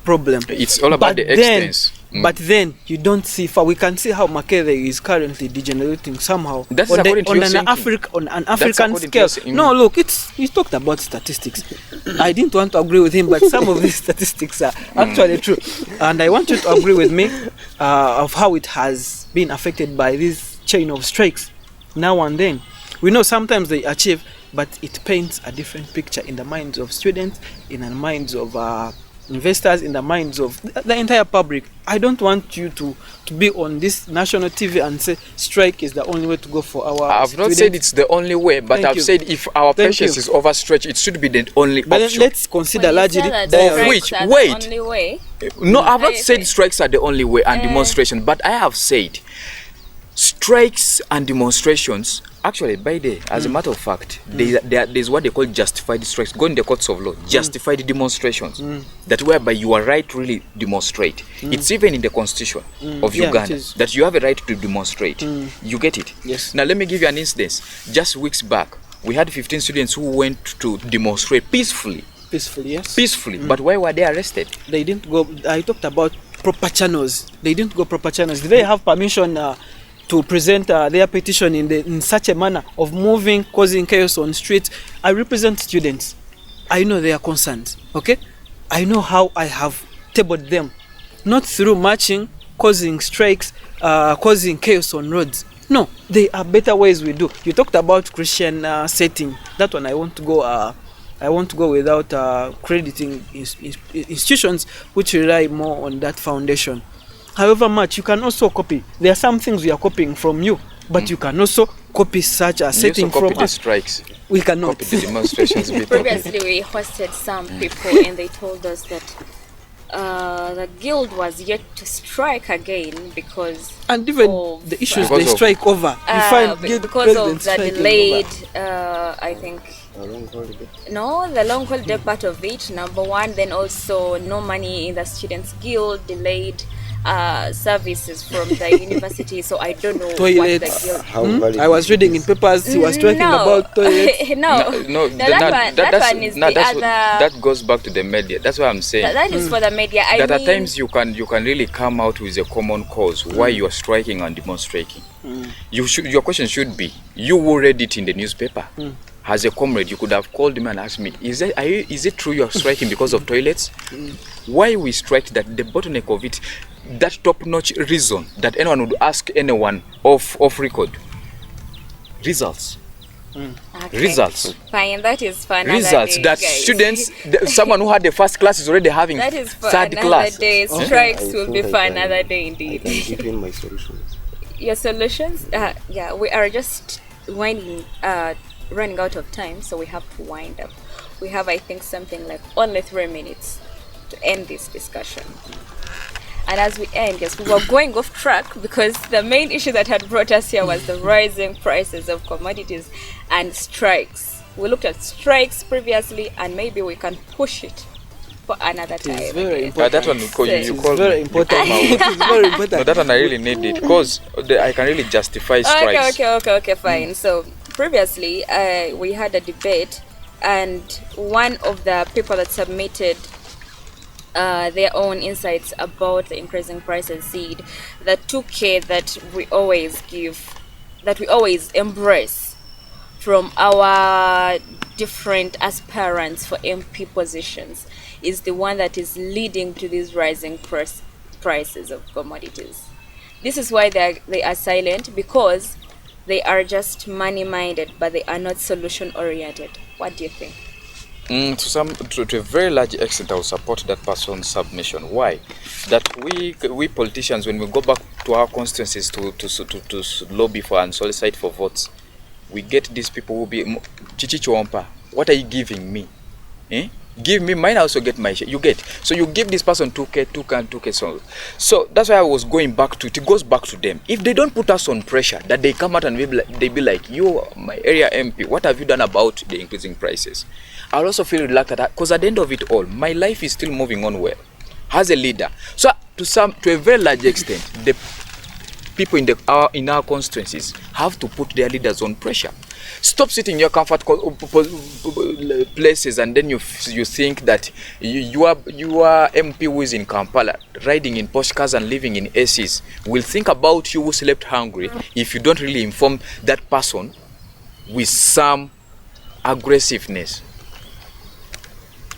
problem. It's all about the extents. But then you don't see far. We can see how Makerere is currently degenerating somehow. That's on an African scale. No, look, you talked about statistics. I didn't want to agree with him, but some of these statistics are actually true. And I want you to agree with me of how it has been affected by this chain of strikes now and then. We know sometimes they achieve, but it paints a different picture in the minds of students, in the minds of investors, in the minds of the entire public. I don't want you to be on this national TV and say strike is the only way to go for our I've students. not said it's the only way, but I've said if our patience is overstretched, it should be the only option. Let's consider largely only way. No, I've not said strikes are the only way and demonstration, but I have said strikes and demonstrations. Actually, as a matter of fact, there's what they call justified strikes. Go in the courts of law, justified demonstrations. That whereby you are right to really demonstrate. It's even in the constitution of Uganda that you have a right to demonstrate. You get it? Yes. Now let me give you an instance. Just weeks back, we had 15 students who went to demonstrate peacefully. Peacefully, yes. Peacefully. But why were they arrested? They didn't go. I talked about proper channels. They didn't go proper channels. Did they have permission to present their petition in such a manner of moving, causing chaos on streets? I represent students. I know their concerns, okay? I know how I have tabled them. Not through marching, causing strikes, causing chaos on roads. No, there are better ways we do. You talked about Christian setting. That one I want to go without crediting institutions which rely more on that foundation. However much, you can also copy. There are some things we are copying from you, but you can also copy such a setting from us. Copy the strikes. We cannot. Copy the demonstrations. Previously, we hosted some people and they told us that the guild was yet to strike again because And even of, the issues Because they of- strike over, you find guild because of presidents the striking delayed, over. I think, A long holiday. no, the long holiday part of it, number one. Then also no money in the students guild, delayed services from the university. So I don't know what the Toilets. guild. How valid I was is reading in this? papers, he was talking about toilets. no, No, that one is the other. that goes back to the media. That's what I'm saying. That is for the media. I That mean, at times you can really come out with a common cause why you are striking and demonstrating. Your question should be, you who read it in the newspaper. As a comrade, you could have called me and asked me, is it true you are striking because of toilets? Why we strike that? The bottleneck of it, that top-notch reason that anyone would ask anyone off record. Results. okay. Results. Fine, that is for another Results day, that guys. students, someone who had the first class is already having That is for third another class. day. I Strikes will think be I for can- another day I indeed. can give you my solutions. Your solutions? Yeah, we are just running out of time, so we have to wind up. We have, I think, something like only 3 minutes to end this discussion. And as we end, yes, we were going off track because the main issue that had brought us here was the rising prices of commodities and strikes. We looked at strikes previously, and maybe we can push it for another time. It's very again. important. That one you call It's you call very me. important. It is very important. No, that one I really need it because I can really justify strikes. Okay, fine. So previously, we had a debate, and one of the people that submitted their own insights about the increasing prices said the 2K that we always give, that we always embrace from our different aspirants for MP positions, is the one that is leading to these rising prices of commodities. This is why they are silent, because they are just money-minded, but they are not solution-oriented. What do you think? To a very large extent, I will support that person's submission. Why? That we politicians, when we go back to our constituencies to lobby for and solicit for votes, we get these people who be chichichompa. What are you giving me? Give me mine, I also get my share. You get. So you give this person 2K. So that's why I was going back to it. It goes back to them. If they don't put us on pressure, that they come out and they be like, you, my area MP, what have you done about the increasing prices? I'll also feel reluctant because at the end of it all, my life is still moving on well as a leader. So to a very large extent, the people in our constituencies have to put their leaders on pressure. Stop sitting in your comfort places and then you think that you are MP who is in Kampala, riding in posh cars and living in ACs, will think about you who slept hungry if you don't really inform that person with some aggressiveness.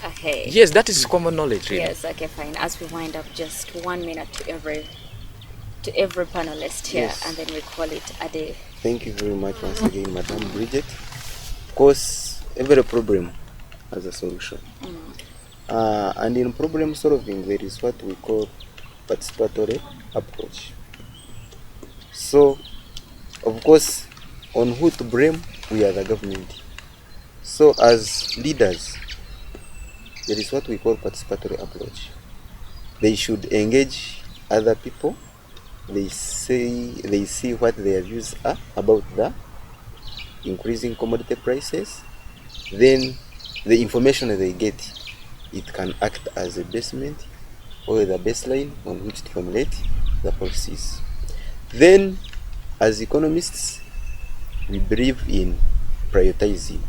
Okay. Yes, that is common knowledge, really. Yes, okay, fine. As we wind up, just 1 minute to every panelist here, Yes. and then we call it a day. Thank you very much once again, Madam Bridget. Of course, every problem has a solution. And in problem solving, there is what we call participatory approach. So, of course, on who to blame, we are the government. So, as leaders, there is what we call participatory approach. They should engage other people. They see what their views are about the increasing commodity prices. Then the information they get, it can act as a basement or the baseline on which to formulate the policies. Then, as economists, we believe in prioritizing.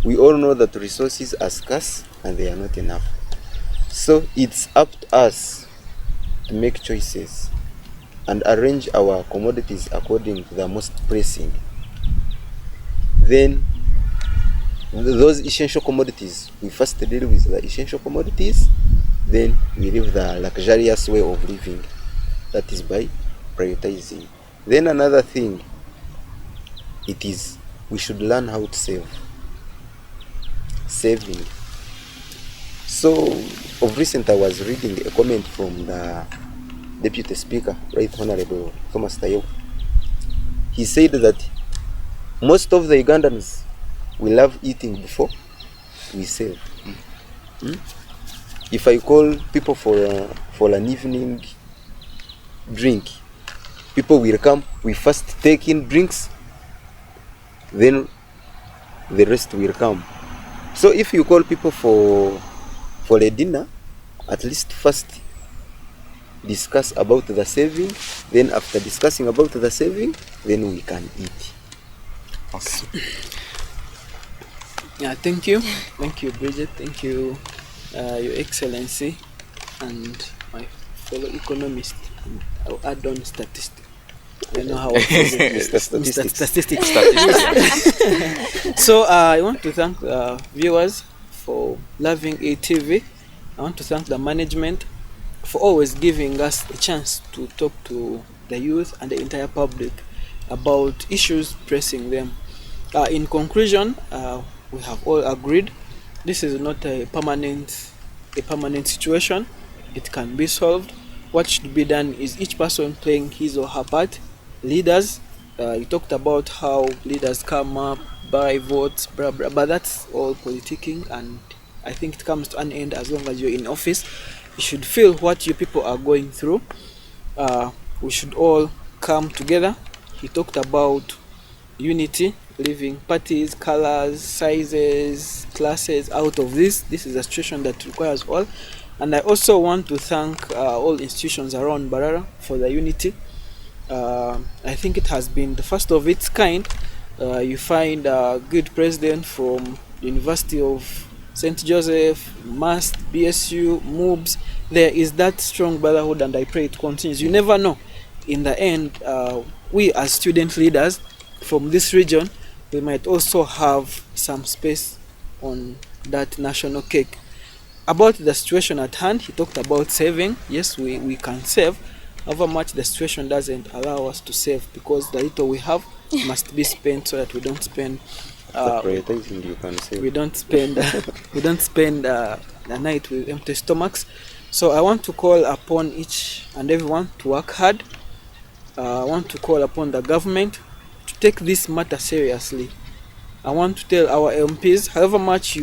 We all know that resources are scarce and they are not enough. So it's up to us to make choices and arrange our commodities according to the most pressing. Then those essential commodities, we first deal with the essential commodities, then we live the luxurious way of living. That is by prioritizing. Then another thing, it is we should learn how to save. Saving. So of recent I was reading a comment from the Deputy Speaker, Right Honorable Thomas Tayo. He said that most of the Ugandans we love eating before we save. if I call people for an evening drink, people will come. We first take in drinks, then the rest will come. So if you call people for a dinner, at least first discuss about the saving, then after discussing about the saving, then we can eat. Okay. Yeah, thank you, Bridget. Thank you, Your Excellency, and my fellow economist. I'll add on statistics. I don't know how I phrase it. Mr. Statistics. Statistics. So I want to thank viewers for loving ATV. I want to thank the management for always giving us a chance to talk to the youth and the entire public about issues pressing them. In conclusion, we have all agreed this is not a permanent situation. It can be solved. What should be done is each person playing his or her part. Leaders, you talked about how leaders come up, buy votes, blah blah, but that's all politicking, and I think it comes to an end as long as you're in office. You should feel what your people are going through. We should all come together. He talked about unity, leaving parties, colors, sizes, classes out of this. This is a situation that requires all. And I also want to thank all institutions around Barara for the unity. I think it has been the first of its kind. You find a good president from University of St. Joseph, Amidst, BSU, MOOBS. There is that strong brotherhood, and I pray it continues. You never know. In the end, we as student leaders from this region, we might also have some space on that national cake. About the situation at hand, he talked about saving. Yes, we can save. However much the situation doesn't allow us to save, because the little we have must be spent so that we don't spend. You can save. We don't spend a night with empty stomachs. So I want to call upon each and everyone to work hard. I want to call upon the government to take this matter seriously. I want to tell our MPs, however much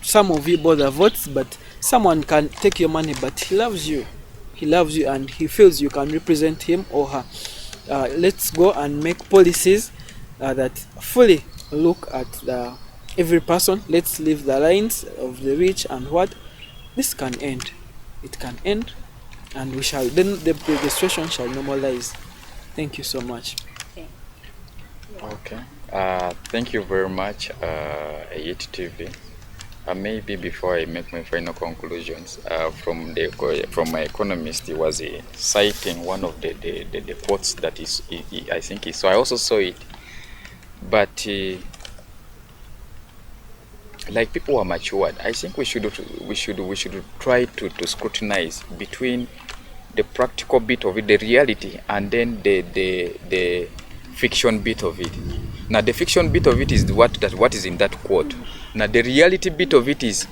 some of you bother votes, but someone can take your money, but he loves you. He loves you and he feels you can represent him or her. Let's go and make policies that fully look at every person. Let's leave the lines of the rich and what. This can end. It can end, and we shall then the situation shall normalize. Thank you so much. Okay. Thank you very much, Youth TV. Maybe before I make my final conclusions, from my economist, he was citing one of the quotes that I think so I also saw it, but like people are matured. I think we should try to scrutinize between the practical bit of it, the reality, and then the fiction bit of it. Now the fiction bit of it is what is in that quote. Now the reality bit of it is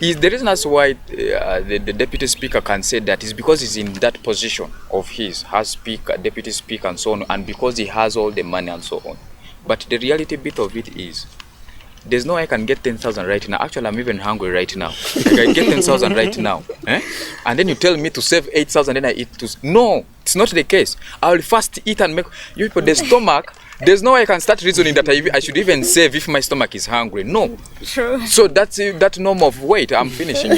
the reason that's why the deputy speaker can say that is because he's in that position of his, has speaker, deputy speaker and so on, and because he has all the money and so on. But the reality bit of it is there's no way I can get 10,000 right now. Actually, I'm even hungry right now. I can get 10,000 right now. And then you tell me to save 8,000, then I eat 2. No, it's not the case. I will first eat and make you people the stomach. There's no way I can start reasoning that I should even save if my stomach is hungry. No. True. So that's that norm of weight. I'm finishing.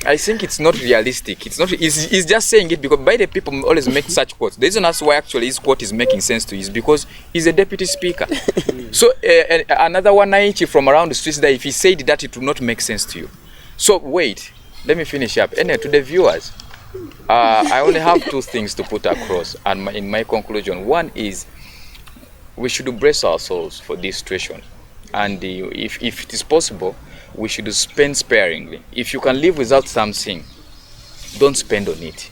I think it's not realistic. It's not. He's just saying it because by the people always make such quotes. The reason that's why actually his quote is making sense to you is because he's a deputy speaker. So another one from around the streets that if he said that it would not make sense to you. So wait, let me finish up. Anyway, to the viewers, I only have 2 things to put across, and in my conclusion, one is we should brace ourselves for this situation, and if it is possible, we should spend sparingly. If you can live without something, don't spend on it,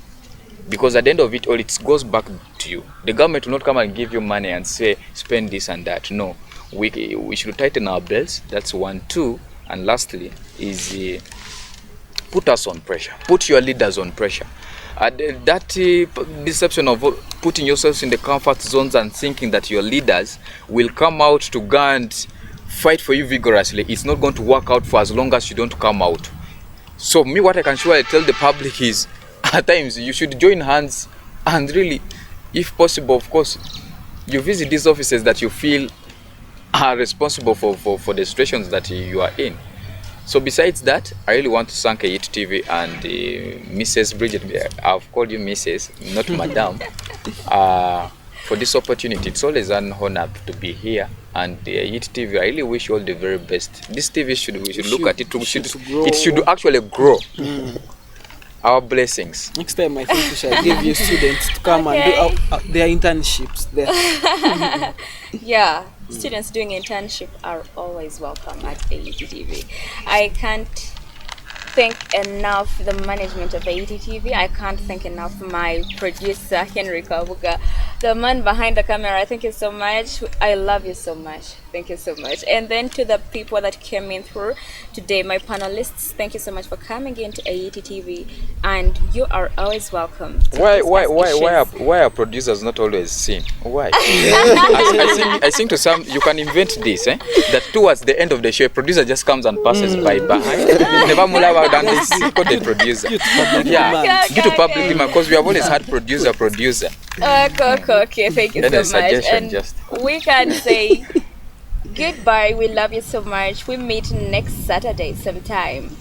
because at the end of it all, it goes back to you. The government will not come and give you money and say spend this and that. No, we should tighten our belts. That's 1. 2, and lastly is put us on pressure. Put your leaders on pressure. That deception of putting yourselves in the comfort zones and thinking that your leaders will come out to go and fight for you vigorously, it's not going to work out for as long as you don't come out. So me, what I can surely tell the public is, at times you should join hands and really, if possible, of course, you visit these offices that you feel are responsible for the situations that you are in. So besides that, I really want to thank Youth TV and Mrs. Bridget. I've called you Mrs., not Madam, for this opportunity. It's always an honor to be here. And Youth TV, I really wish you all the very best. This TV we should look at it. It should actually grow. Our blessings. Next time, I think we shall give you students to come and do their internships there. Yeah, students doing internship are always welcome at AETTV. I can't thank enough the management of AETTV. I can't thank enough my producer Henry Kabuga, the man behind the camera. Thank you so much. I love you so much. Thank you so much. And then to the people that came in through today, my panelists, thank you so much for coming into AETTV, and you are always welcome. Why are producers not always seen? Why? I think to some you can invent this, that towards the end of the show, a producer just comes and passes by behind. Never mulava than this the producer. Due to public demand, because we have always had producer. Okay, thank you so much. And we can say goodbye. We love you so much. We meet next Saturday sometime.